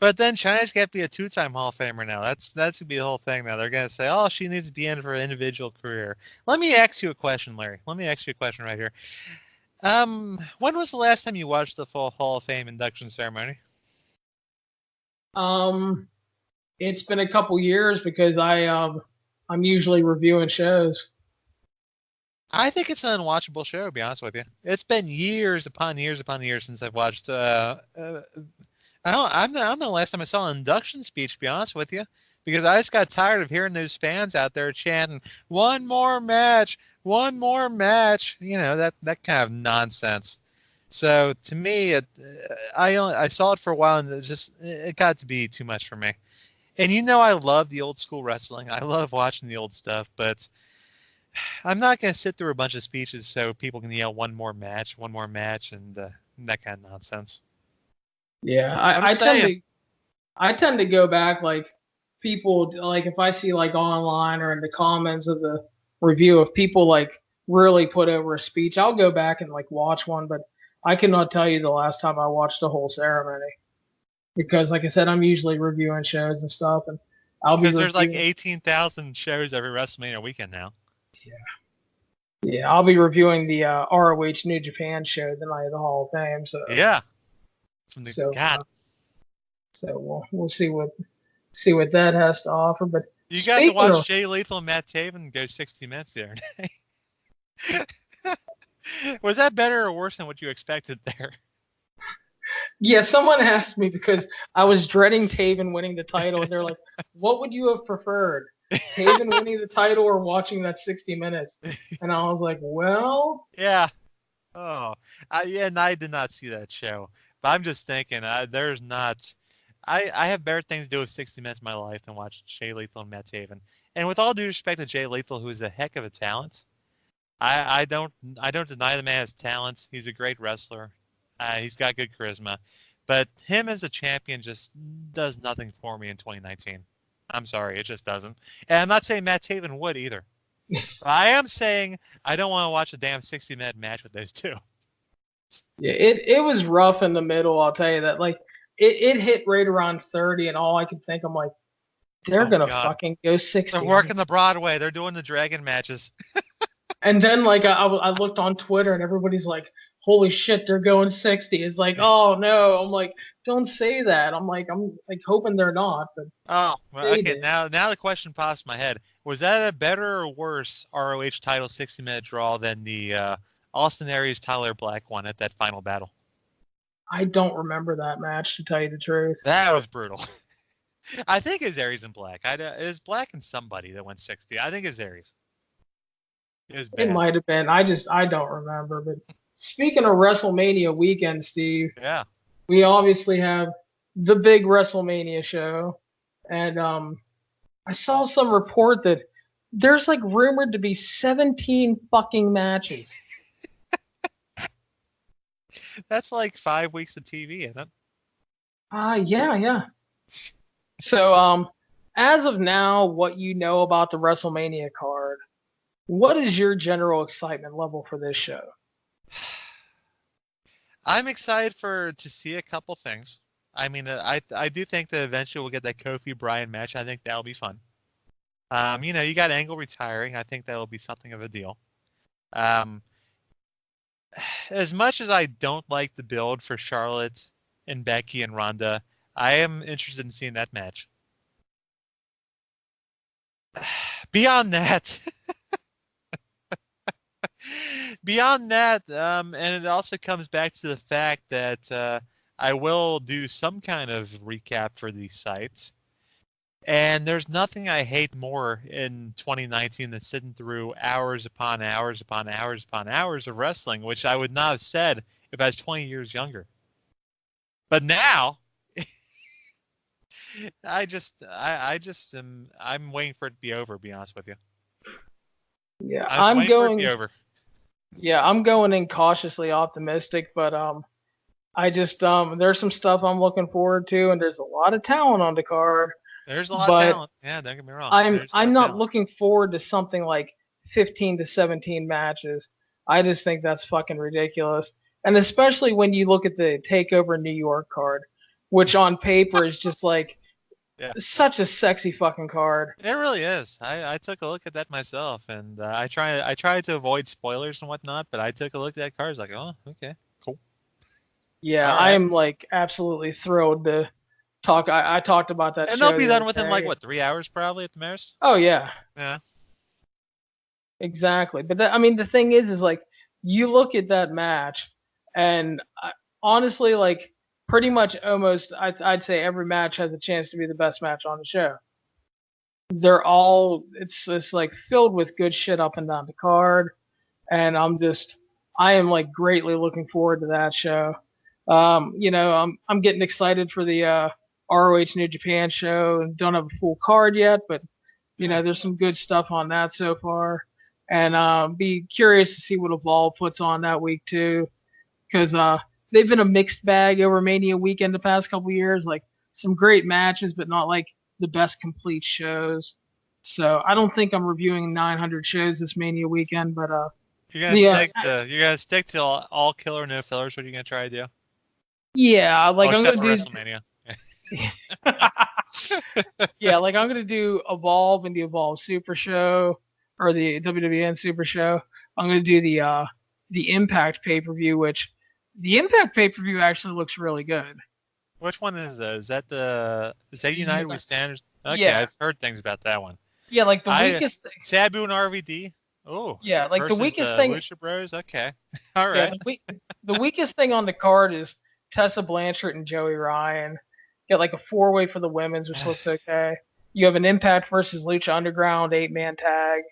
Speaker 2: But then China's got to be a 2-time Hall of Famer now. That's going to be the whole thing now. They're going to say, oh, she needs to be in for an individual career. Let me ask you a question, Larry. Let me ask you a question right here. When was the last time you watched the full Hall of Fame induction ceremony?
Speaker 1: It's been a couple years because I'm usually reviewing shows.
Speaker 2: I think it's an unwatchable show, to be honest with you. It's been years upon years upon years since I've watched. I don't know the last time I saw an induction speech, to be honest with you, because I just got tired of hearing those fans out there chanting, one more match, one more match. You know, that kind of nonsense. So to me, I saw it for a while, and it got to be too much for me. And you know, I love the old school wrestling. I love watching the old stuff, but I'm not going to sit through a bunch of speeches so people can yell one more match, and that kind of nonsense.
Speaker 1: Yeah, I tend to go back, like, people, like, if I see, like, online or in the comments of the review, if people, like, really put over a speech, I'll go back and, like, watch one, but I cannot tell you the last time I watched a whole ceremony because, like I said, I'm usually reviewing shows and stuff, and
Speaker 2: because there's like 18,000 shows every WrestleMania weekend now.
Speaker 1: Yeah, I'll be reviewing the ROH New Japan show the night of the Hall of Fame. So
Speaker 2: yeah,
Speaker 1: so we'll see what that has to offer. But
Speaker 2: you got to watch Jay Lethal and Matt Taven go 60 minutes the other day. Was that better or worse than what you expected there?
Speaker 1: Yeah, someone asked me because I was dreading Taven winning the title, and they're like, "What would you have preferred, Taven winning the title or watching that 60 minutes?" And I was like, "Well,
Speaker 2: yeah, and I did not see that show, but I'm just thinking, there's not. I have better things to do with 60 minutes of my life than watch Jay Lethal and Matt Taven. And with all due respect to Jay Lethal, who's a heck of a talent, I don't deny the man has talent. He's a great wrestler. He's got good charisma, but him as a champion just does nothing for me in 2019. I'm sorry, it just doesn't. And I'm not saying Matt Taven would either. I am saying I don't want to watch a damn 60-minute match with those two.
Speaker 1: Yeah, it was rough in the middle. I'll tell you that. Like it hit right around 30, and all I could think, I'm like, they're gonna fucking go 60.
Speaker 2: They're working the Broadway. They're doing the dragon matches.
Speaker 1: And then, like, I looked on Twitter, and everybody's like, holy shit, they're going 60. It's like, oh no. I'm like, don't say that. I'm like hoping they're not. But
Speaker 2: okay. Did. Now the question pops in my head: was that a better or worse ROH title 60-minute draw than the Austin Aries Tyler Black one at that final battle?
Speaker 1: I don't remember that match, to tell you the truth.
Speaker 2: That was brutal. I think it's Aries and Black. It was Black and somebody that went 60. I think it's Aries.
Speaker 1: It might have been. I don't remember. But speaking of WrestleMania weekend, Steve,
Speaker 2: yeah,
Speaker 1: we obviously have the big WrestleMania show, and I saw some report that there's like rumored to be 17 fucking matches.
Speaker 2: That's like 5 weeks of TV, isn't it?
Speaker 1: Yeah. So, as of now, what you know about the WrestleMania card, what is your general excitement level for this show?
Speaker 2: I'm excited to see a couple things. I mean, I do think that eventually we'll get that Kofi Bryan match. I think that'll be fun. You got Angle retiring. I think that'll be something of a deal. As much as I don't like the build for Charlotte and Becky and Ronda, I am interested in seeing that match. Beyond that, and it also comes back to the fact that I will do some kind of recap for these sites. And there's nothing I hate more in 2019 than sitting through hours upon hours upon hours upon hours of wrestling, which I would not have said if I was 20 years younger. But now, I'm waiting for it to be over, to be honest with you.
Speaker 1: Yeah, I'm going
Speaker 2: for it to be over.
Speaker 1: Yeah, I'm going in cautiously optimistic, but I just there's some stuff I'm looking forward to, and there's a lot of talent on the card.
Speaker 2: There's a lot of
Speaker 1: But
Speaker 2: talent. Yeah, don't get me wrong. There's a lot
Speaker 1: I'm
Speaker 2: of
Speaker 1: not
Speaker 2: talent.
Speaker 1: looking forward to something like 15 to 17 matches. I just think that's fucking ridiculous. And especially when you look at the Takeover New York card, which on paper is just like
Speaker 2: Yeah.
Speaker 1: such a sexy fucking card.
Speaker 2: It really is. I took a look at that myself, and I tried to avoid spoilers and whatnot, but I took a look at that card. I was like, oh, okay, cool.
Speaker 1: Yeah,
Speaker 2: All
Speaker 1: I
Speaker 2: right.
Speaker 1: am like absolutely thrilled to talk. I talked about that
Speaker 2: And they'll
Speaker 1: show
Speaker 2: be
Speaker 1: the
Speaker 2: done
Speaker 1: other
Speaker 2: within like
Speaker 1: day.
Speaker 2: what 3 hours probably at the most.
Speaker 1: Oh yeah,
Speaker 2: Yeah.
Speaker 1: exactly. But I mean, the thing is like you look at that match, and honestly, like pretty much almost, I'd say every match has a chance to be the best match on the show. They're all it's like filled with good shit up and down the card, and I am like greatly looking forward to that show. I'm getting excited for the ROH New Japan show, and don't have a full card yet, but there's some good stuff on that so far, and be curious to see what Evolve puts on that week too, because they've been a mixed bag over Mania weekend the past couple years, like some great matches, but not like the best complete shows. So I don't think I'm reviewing 900 shows this Mania weekend, but
Speaker 2: You're gonna stick to all killer no fillers. What are you gonna try to do?
Speaker 1: yeah, like
Speaker 2: Oh,
Speaker 1: I'm
Speaker 2: except
Speaker 1: gonna
Speaker 2: for
Speaker 1: do
Speaker 2: WrestleMania.
Speaker 1: yeah, like I'm gonna do Evolve and the Evolve Super Show or the WWN Super Show. I'm gonna do the Impact pay per view, which the Impact pay per view actually looks really good.
Speaker 2: Which one is that? Is that United We Stand? Okay,
Speaker 1: Yeah,
Speaker 2: I've heard things about that one.
Speaker 1: yeah, like the weakest thing.
Speaker 2: Sabu and RVD. Oh,
Speaker 1: Yeah, like the
Speaker 2: versus
Speaker 1: weakest
Speaker 2: the
Speaker 1: thing.
Speaker 2: Lucha Bros. Okay, all
Speaker 1: Yeah,
Speaker 2: right.
Speaker 1: the weakest thing on the card is Tessa Blanchard and Joey Ryan. Get like a 4-way for the women's, which looks okay. You have an Impact versus Lucha Underground 8-man tag.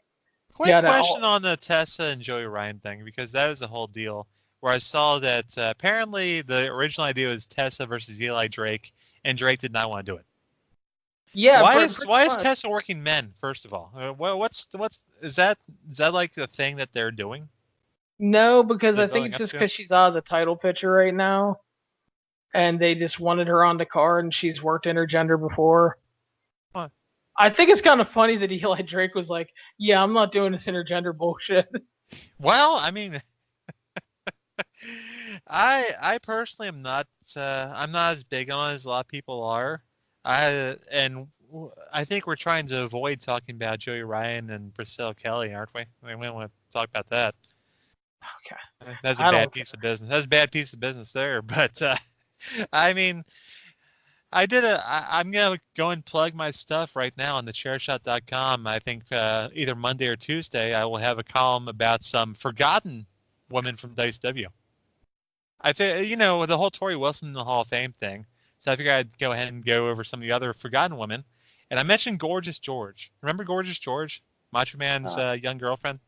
Speaker 2: Quick question on the Tessa and Joey Ryan thing, because that was the whole deal. Where I saw that apparently the original idea was Tessa versus Eli Drake, and Drake did not want to do it.
Speaker 1: Yeah.
Speaker 2: Why is Tessa working men? First of all, what's is that like the thing that they're doing?
Speaker 1: No, because I think it's just because she's out of the title picture right now, and they just wanted her on the card, and she's worked intergender before.
Speaker 2: Huh.
Speaker 1: I think it's kind of funny that Eli Drake was like, "Yeah, I'm not doing this intergender bullshit."
Speaker 2: Well, I mean, I personally am not. I'm not as big on it as a lot of people are. I think we're trying to avoid talking about Joey Ryan and Priscilla Kelly, aren't we? I mean, we don't want to talk about that.
Speaker 1: Okay.
Speaker 2: That's a bad piece of business. That's a bad piece of business there. But I mean, I'm gonna go and plug my stuff right now on the chairshot.com. I think either Monday or Tuesday I will have a column about some forgotten women from WCW. I think the whole Tori Wilson in the Hall of Fame thing. So I figured I'd go ahead and go over some of the other forgotten women. And I mentioned Gorgeous George. Remember Gorgeous George? Macho Man's young girlfriend?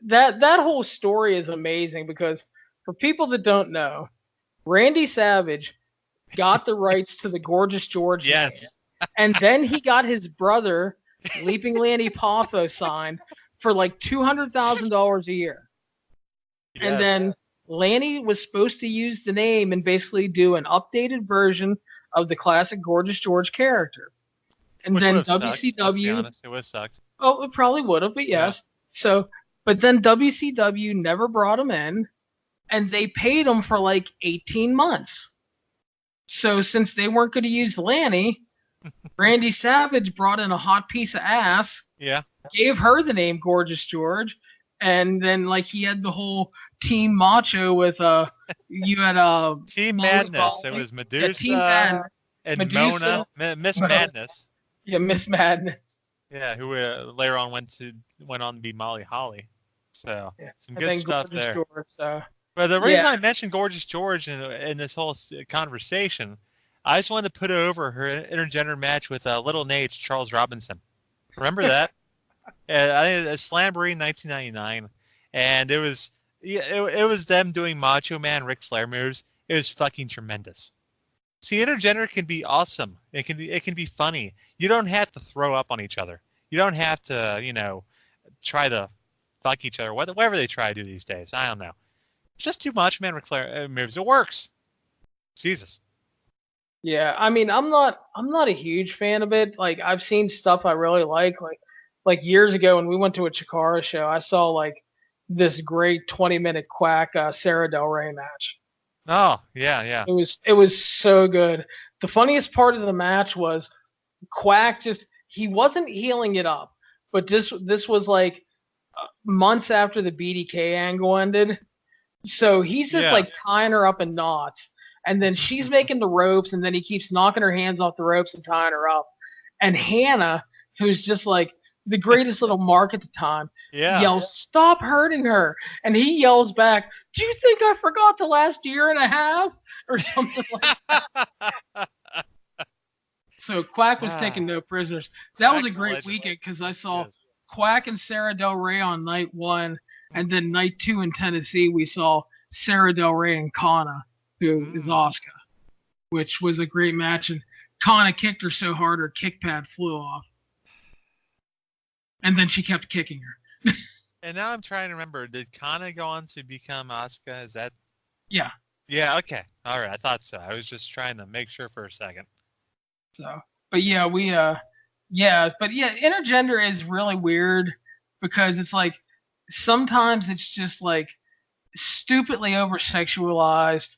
Speaker 1: That whole story is amazing because for people that don't know, Randy Savage got the rights to the Gorgeous George name. And then he got his brother, Leaping Lanny Poffo, signed for like $200,000 a year. Yes. And then Lanny was supposed to use the name and basically do an updated version of the classic Gorgeous George character. And
Speaker 2: which
Speaker 1: then
Speaker 2: WCW.
Speaker 1: Sucked,
Speaker 2: let's be honest, it would have sucked.
Speaker 1: Oh, it probably would have, but yes. Yeah. So, but then WCW never brought him in, and they paid him for like 18 months. So since they weren't going to use Lanny, Randy Savage brought in a hot piece of ass.
Speaker 2: Yeah.
Speaker 1: Gave her the name Gorgeous George, and then like he had the whole Team Macho with you had
Speaker 2: Team Madness. It was Medusa, and Medusa, Mona, Miss Madness.
Speaker 1: Yeah, Miss Madness.
Speaker 2: Yeah, who later on went on to be Molly Holly. So some good stuff
Speaker 1: Gorgeous
Speaker 2: there.
Speaker 1: George,
Speaker 2: but the reason I mentioned Gorgeous George in this whole conversation, I just wanted to put over her intergender match with Little Nate Charles Robinson. Remember that? I think it was Slamboree 1999, and it was them doing Macho Man Ric Flair moves. It was fucking tremendous. See, intergender can be awesome. It can be funny. You don't have to throw up on each other. You don't have to, try to fuck each other. Whatever they try to do these days. I don't know. Just too much, man. Ric Flair moves. It works. Jesus.
Speaker 1: Yeah, I mean, I'm not a huge fan of it. Like, I've seen stuff I really like years ago when we went to a Chikara show. I saw like this great 20-minute Quack Sarah Del Rey match.
Speaker 2: Oh, yeah, yeah.
Speaker 1: It was so good. The funniest part of the match was Quack just he wasn't healing it up, but this was like months after the BDK angle ended. So he's just
Speaker 2: Yeah.
Speaker 1: like tying her up in knots, and then she's making the ropes, and then he keeps knocking her hands off the ropes and tying her up. And Hannah, who's just like the greatest little mark at the time,
Speaker 2: Yeah.
Speaker 1: yells, "Stop hurting her!" And he yells back, "Do you think I forgot the last year and a half?" Or something like that. So Quack was taking no prisoners. That was a
Speaker 2: Quack's
Speaker 1: great
Speaker 2: legend.
Speaker 1: weekend because I saw
Speaker 2: Yes.
Speaker 1: Quack and Sarah Del Rey on night one, and then night two in Tennessee we saw Sarah Del Rey and Kana, who is Asuka, which was a great match. And Kana kicked her so hard her kick pad flew off, and then she kept kicking her.
Speaker 2: And now I'm trying to remember. Did Kana go on to become Asuka? Is that?
Speaker 1: Yeah.
Speaker 2: Yeah. Okay. All right. I thought so. I was just trying to make sure for a second.
Speaker 1: So, but yeah, intergender is really weird because it's like sometimes it's just like stupidly over sexualized,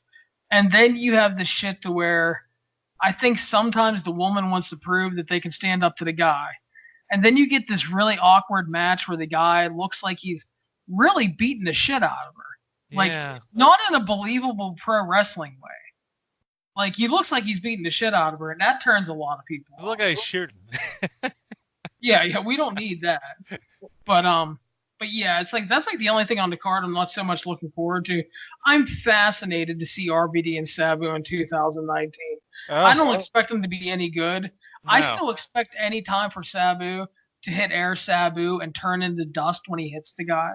Speaker 1: and then you have the shit to where I think sometimes the woman wants to prove that they can stand up to the guy, and then you get this really awkward match where the guy looks like he's really beating the shit out of her, like not in a believable pro wrestling way. Like, he looks like he's beating the shit out of her, and that turns a lot of people off.
Speaker 2: Look like he's shooting.
Speaker 1: Yeah, we don't need that. But yeah, it's like that's like the only thing on the card I'm not so much looking forward to. I'm fascinated to see RVD and Sabu in 2019. I don't expect them to be any good. No. I still expect any time for Sabu to hit Air Sabu and turn into dust when he hits the guy.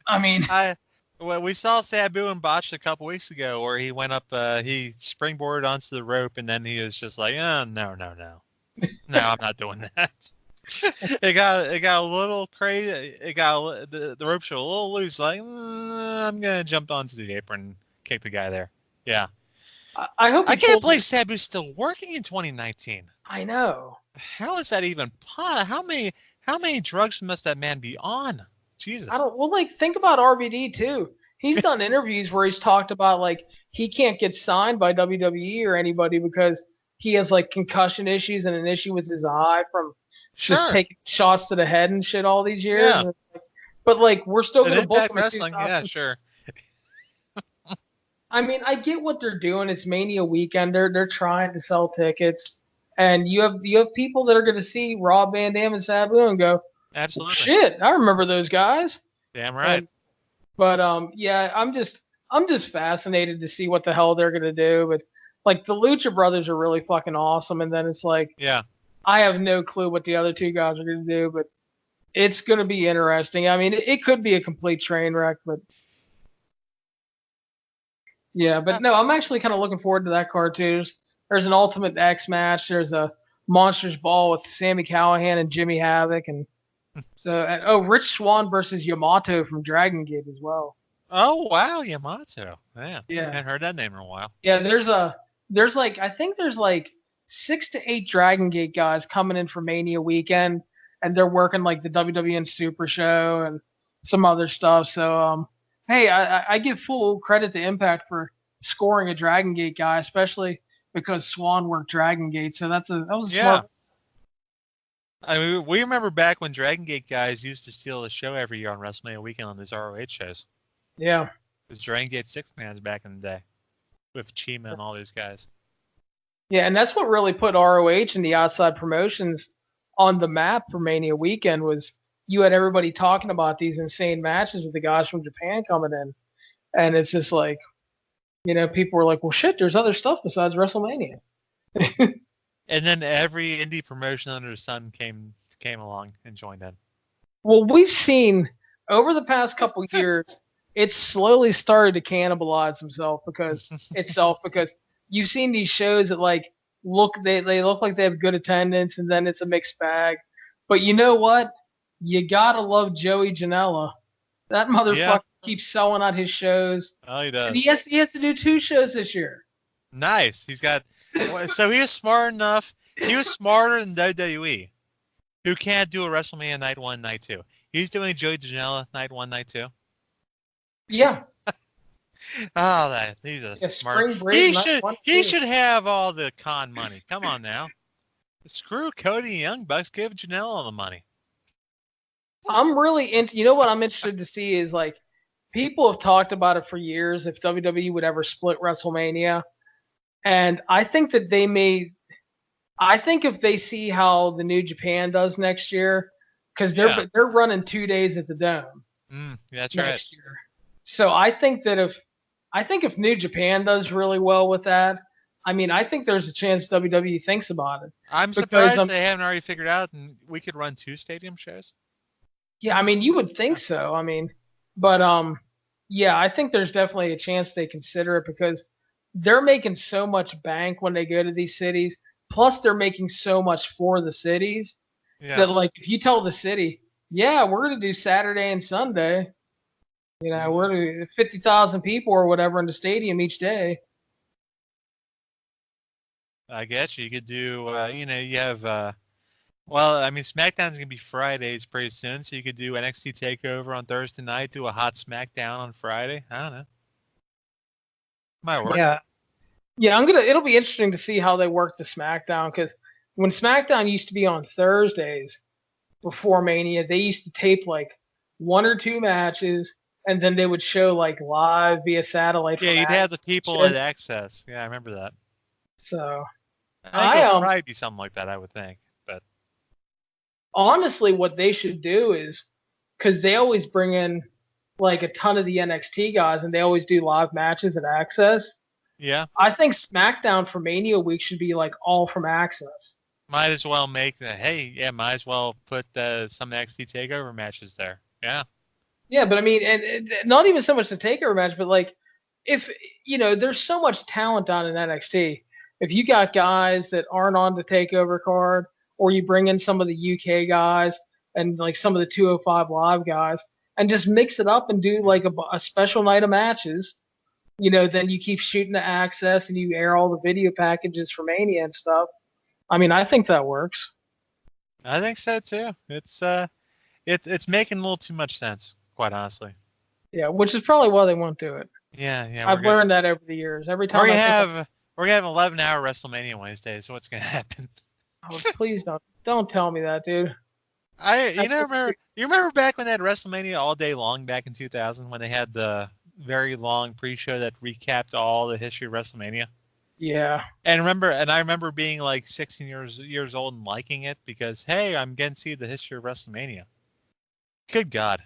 Speaker 1: I mean,
Speaker 2: well, we saw Sabu and Botched a couple weeks ago where he went up, he springboarded onto the rope, and then he was just like, no, no, I'm not doing that. It got a little crazy. It got the ropes were a little loose. Like, I'm gonna jump onto the apron and kick the guy there. Yeah.
Speaker 1: I hope.
Speaker 2: I can't believe Sabu's still working in 2019.
Speaker 1: I know.
Speaker 2: How is that even possible? How many drugs must that man be on? Jesus.
Speaker 1: Think about RVD too. He's done interviews where he's talked about like he can't get signed by WWE or anybody because he has like concussion issues and an issue with his eye from just taking shots to the head and shit all these years.
Speaker 2: Yeah.
Speaker 1: But like we're still going to book him
Speaker 2: wrestling. Yeah, sure.
Speaker 1: I mean, I get what they're doing. It's Mania weekend. They're trying to sell tickets, and you have people that are going to see Rob Van Dam and Sabu and go,
Speaker 2: absolutely,
Speaker 1: shit, I remember those guys.
Speaker 2: Damn right.
Speaker 1: Yeah, I'm just fascinated to see what the hell they're gonna do. But like the Lucha Brothers are really fucking awesome, and then it's like,
Speaker 2: yeah,
Speaker 1: I have no clue what the other two guys are gonna do, but it's gonna be interesting. I mean, it could be a complete train wreck, but yeah, but no, I'm actually kind of looking forward to that card too. There's an Ultimate X match. There's a Monsters Ball with Sami Callihan and Jimmy Havoc, and so, Rich Swann versus Yamato from Dragon Gate as well.
Speaker 2: Oh wow, Yamato. Yeah.
Speaker 1: I
Speaker 2: haven't heard that name in a while.
Speaker 1: Yeah, there's like 6 to 8 Dragon Gate guys coming in for Mania weekend, and they're working like the WWN Super Show and some other stuff. So, hey, I give full credit to Impact for scoring a Dragon Gate guy, especially because Swan worked Dragon Gate. So that was smart.
Speaker 2: I mean, we remember back when Dragon Gate guys used to steal the show every year on WrestleMania weekend on these ROH shows.
Speaker 1: Yeah.
Speaker 2: It was Dragon Gate 6-mans back in the day with Chima and all these guys.
Speaker 1: Yeah, and that's what really put ROH and the outside promotions on the map for Mania weekend was you had everybody talking about these insane matches with the guys from Japan coming in. And it's just like, people were like, well, shit, there's other stuff besides WrestleMania.
Speaker 2: And then every indie promotion under the sun came along and joined in.
Speaker 1: Well, we've seen over the past couple of years, it's slowly started to cannibalize itself because you've seen these shows that like they look like they have good attendance and then it's a mixed bag. But you know what? You gotta love Joey Janela. That motherfucker keeps selling out his shows.
Speaker 2: Oh, he does.
Speaker 1: And he has to do 2 shows this year.
Speaker 2: Nice. He's got. So he was smart enough. He was smarter than WWE, who can't do a WrestleMania night 1, night 2. He's doing Joey Janela night 1, night 2.
Speaker 1: Yeah.
Speaker 2: Oh, he's a smart.
Speaker 1: Spring break.
Speaker 2: He should have all the con money. Come on now. Screw Cody and Young Bucks. Give Janela all the money.
Speaker 1: I'm really into. You know what I'm interested to see is like people have talked about it for years if WWE would ever split WrestleMania, and I think that they may. I think if they see how the New Japan does next year, because they're running 2 days at the Dome.
Speaker 2: That's
Speaker 1: next
Speaker 2: right.
Speaker 1: year. So I think if New Japan does really well with that, I mean, I think there's a chance WWE thinks about it.
Speaker 2: I'm surprised they haven't already figured out, and we could run 2 stadium shows.
Speaker 1: Yeah, I mean, you would think so. I mean, but yeah, I think there's definitely a chance they consider it because they're making so much bank when they go to these cities. Plus, they're making so much for the cities that, like, if you tell the city, yeah, we're going to do Saturday and Sunday, you know, we're going to 50,000 people or whatever in the stadium each day.
Speaker 2: I guess you could do, you have, well, I mean, SmackDown's going to be Fridays pretty soon, so you could do NXT TakeOver on Thursday night, do a hot SmackDown on Friday. I don't know. Might work.
Speaker 1: Yeah. Yeah, it'll be interesting to see how they work the SmackDown because when SmackDown used to be on Thursdays before Mania, they used to tape like 1 or 2 matches and then they would show like live via satellite.
Speaker 2: Yeah, you'd have the people at Access. Yeah, I remember that.
Speaker 1: So
Speaker 2: I think it'll probably be something like that, I would think. But
Speaker 1: honestly, what they should do is because they always bring in like a ton of the NXT guys and they always do live matches at Access.
Speaker 2: Yeah.
Speaker 1: I think SmackDown for Mania week should be like all from Access.
Speaker 2: Might as well make might as well put some NXT TakeOver matches there. Yeah.
Speaker 1: Yeah, but I mean, and not even so much the TakeOver match, but like if, there's so much talent down in NXT. If you got guys that aren't on the TakeOver card or you bring in some of the UK guys and like some of the 205 Live guys and just mix it up and do like a special night of matches, then you keep shooting the Access and you air all the video packages for Mania and stuff. I mean, I think that works.
Speaker 2: I think so too. It's making a little too much sense, quite honestly.
Speaker 1: Yeah, which is probably why they won't do it.
Speaker 2: Yeah.
Speaker 1: I've learned that over the years. Every time
Speaker 2: we're gonna have 11-hour WrestleMania Wednesdays. So what's gonna happen?
Speaker 1: Oh, please don't tell me that, dude.
Speaker 2: You remember back when they had WrestleMania all day long back in 2000 when they had the very long pre-show that recapped all the history of WrestleMania?
Speaker 1: Yeah.
Speaker 2: And I remember being like 16 years old and liking it because hey, I'm getting to see the history of WrestleMania. Good God.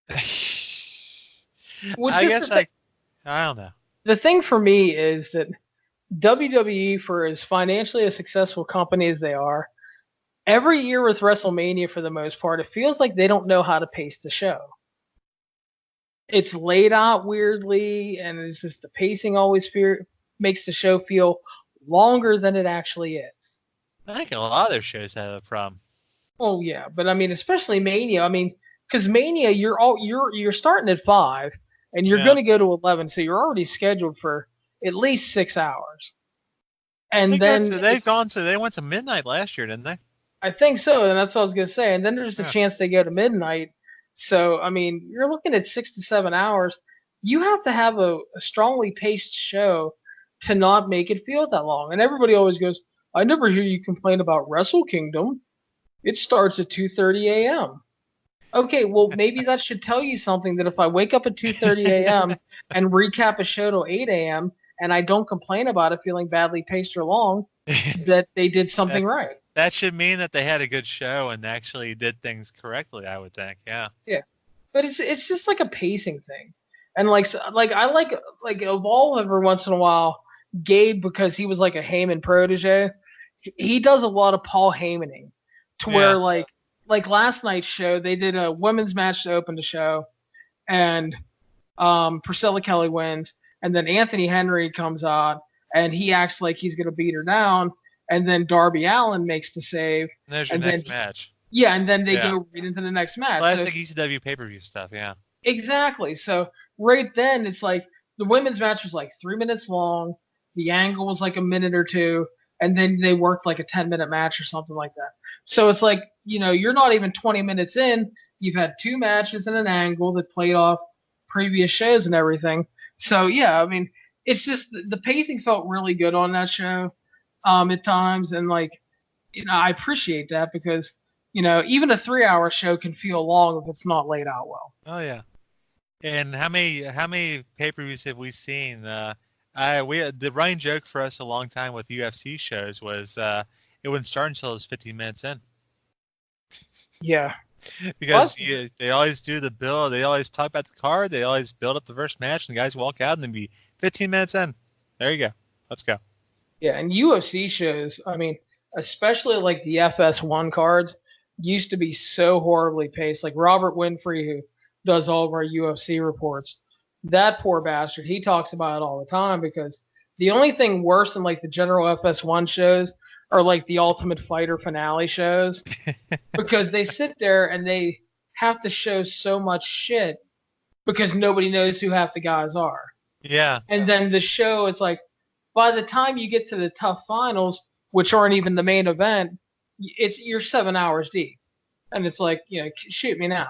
Speaker 2: I don't know.
Speaker 1: The thing for me is that WWE, for as financially a successful company as they are, every year with WrestleMania, for the most part, it feels like they don't know how to pace the show. It's laid out weirdly, and it's just the pacing always makes the show feel longer than it actually is.
Speaker 2: I think a lot of their shows have a problem.
Speaker 1: Oh yeah, but I mean, especially Mania. I mean, because Mania, you're starting at 5, and you're going to go to 11, so you're already scheduled for at least 6 hours. And then
Speaker 2: they went to midnight last year, didn't they?
Speaker 1: I think so, and that's what I was going to say. And then there's the chance they go to midnight. So I mean, you're looking at 6 to 7 hours. You have to have a strongly paced show to not make it feel that long. And everybody always goes, "I never hear you complain about Wrestle Kingdom. It starts at 2:30 a.m." Okay, well, maybe that should tell you something that if I wake up at 2:30 a.m. and recap a show till 8 a.m. and I don't complain about it feeling badly paced or long, that they did something right.
Speaker 2: That should mean that they had a good show and actually did things correctly, I would think. Yeah.
Speaker 1: Yeah. But it's just like a pacing thing. And like I like Evolve every once in a while, Gabe, because he was like a Heyman protege, he does a lot of Paul Heymaning to where like last night's show, they did a women's match to open the show, and Priscilla Kelly wins, and then Anthony Henry comes out, and he acts like he's going to beat her down, and then Darby Allin makes the save.
Speaker 2: And there's your next match.
Speaker 1: Yeah, and then they go right into the next match.
Speaker 2: Classic ECW pay-per-view stuff, yeah.
Speaker 1: Exactly. So right then, it's like the women's match was like 3 minutes long. the angle was like a minute or two, and then they worked like a 10-minute match or something like that. So it's like, you're not even 20 minutes in. You've had 2 matches and an angle that played off previous shows and everything. So, yeah, I mean, it's just the pacing felt really good on that show at times. And, like, I appreciate that because, even a 3-hour show can feel long if it's not laid out well.
Speaker 2: Oh, yeah. And how many pay-per-views have we seen? The running joke for us a long time with UFC shows was it wouldn't start until it was 15 minutes in.
Speaker 1: Yeah.
Speaker 2: Because they always do the build. They always talk about the card. They always build up the first match, and the guys walk out and then be 15 minutes in. There you go. Let's go.
Speaker 1: Yeah, and UFC shows, I mean, especially like the FS1 cards, used to be so horribly paced. Like Robert Winfrey, who does all of our UFC reports, that poor bastard, he talks about it all the time because the only thing worse than like the general FS1 shows are like the Ultimate Fighter finale shows because they sit there and they have to show so much shit because nobody knows who half the guys are.
Speaker 2: Yeah.
Speaker 1: And then the show is like, by the time you get to the tough finals, which aren't even the main event, you're 7 hours deep. And it's like, shoot me now.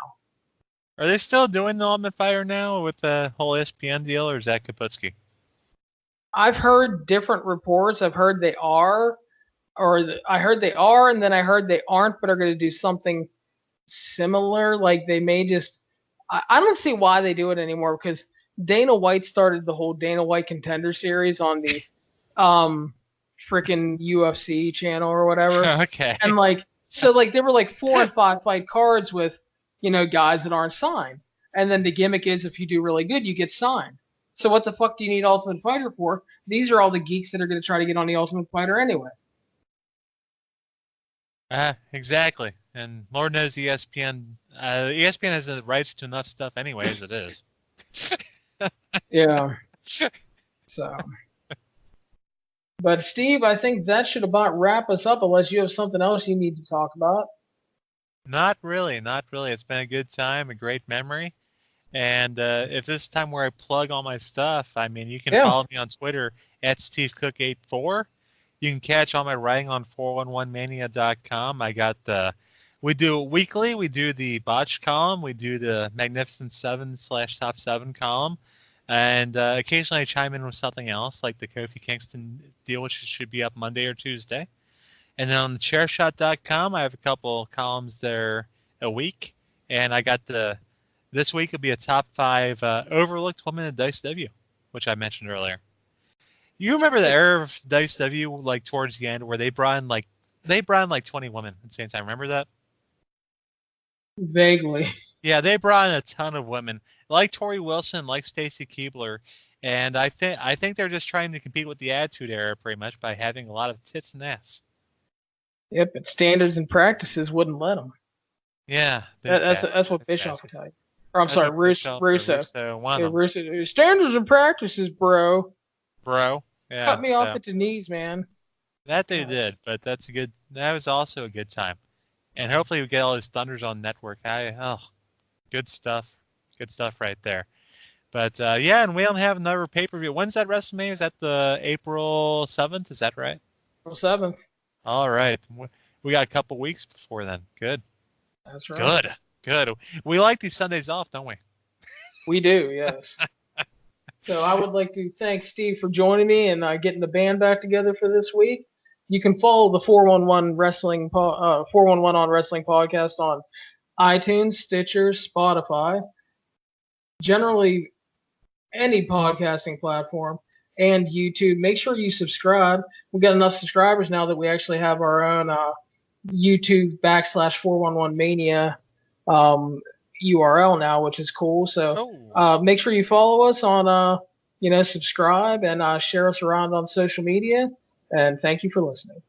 Speaker 2: Are they still doing the Ultimate Fighter now with the whole ESPN deal, or is that Kaputski?
Speaker 1: I've heard different reports. I've heard they are. I heard they are, and then I heard they aren't, but are going to do something similar. Like they may just – I don't see why they do it anymore because Dana White started the whole Dana White Contender Series on the freaking UFC channel or whatever.
Speaker 2: Okay.
Speaker 1: And there were like 4 and 5 fight cards with, guys that aren't signed. And then the gimmick is if you do really good, you get signed. So what the fuck do you need Ultimate Fighter for? These are all the geeks that are going to try to get on the Ultimate Fighter anyway.
Speaker 2: Exactly. And Lord knows ESPN has the rights to enough stuff anyway as it is.
Speaker 1: Yeah. So. But Steve, I think that should about wrap us up unless you have something else you need to talk about.
Speaker 2: Not really. It's been a good time, a great memory. And if this time where I plug all my stuff, I mean, you can follow me on Twitter at SteveCook84. You can catch all my writing on 411mania.com. We do it weekly. We do the botch column. We do the Magnificent 7/Top 7 column. And occasionally I chime in with something else, like the Kofi Kingston deal, which should be up Monday or Tuesday. And then on the chairshot.com, I have a couple columns there a week. And I got this week will be a top 5 overlooked women in WCW, which I mentioned earlier. You remember the era of WCW, like towards the end, where they brought in like 20 women at the same time. Remember that?
Speaker 1: Vaguely.
Speaker 2: Yeah, they brought in a ton of women, like Tori Wilson, like Stacy Keibler, and I think they're just trying to compete with the Attitude Era pretty much by having a lot of tits and ass.
Speaker 1: Yep, but standards and practices wouldn't let them.
Speaker 2: Yeah,
Speaker 1: that's what Bischoff would tell you. Or I'm sorry, Russo. Russo, standards and practices, bro.
Speaker 2: Yeah,
Speaker 1: cut me off at the knees, man.
Speaker 2: That they did, but that was also a good time. And hopefully we get all these Thunders on network. Good stuff right there. But and we don't have another pay-per-view. When's that WrestleMania? Is that the April 7th? Is that right?
Speaker 1: April 7th.
Speaker 2: All right. We got a couple weeks before then. Good.
Speaker 1: That's right.
Speaker 2: Good. We like these Sundays off, don't we?
Speaker 1: We do, yes. So I would like to thank Steve for joining me and getting the band back together for this week. You can follow the 411 Wrestling 411 on Wrestling podcast on iTunes, Stitcher, Spotify, generally any podcasting platform, and YouTube. Make sure you subscribe. We've got enough subscribers now that we actually have our own YouTube /411mania URL now, which is cool. So make sure you follow us on, subscribe and share us around on social media. And thank you for listening.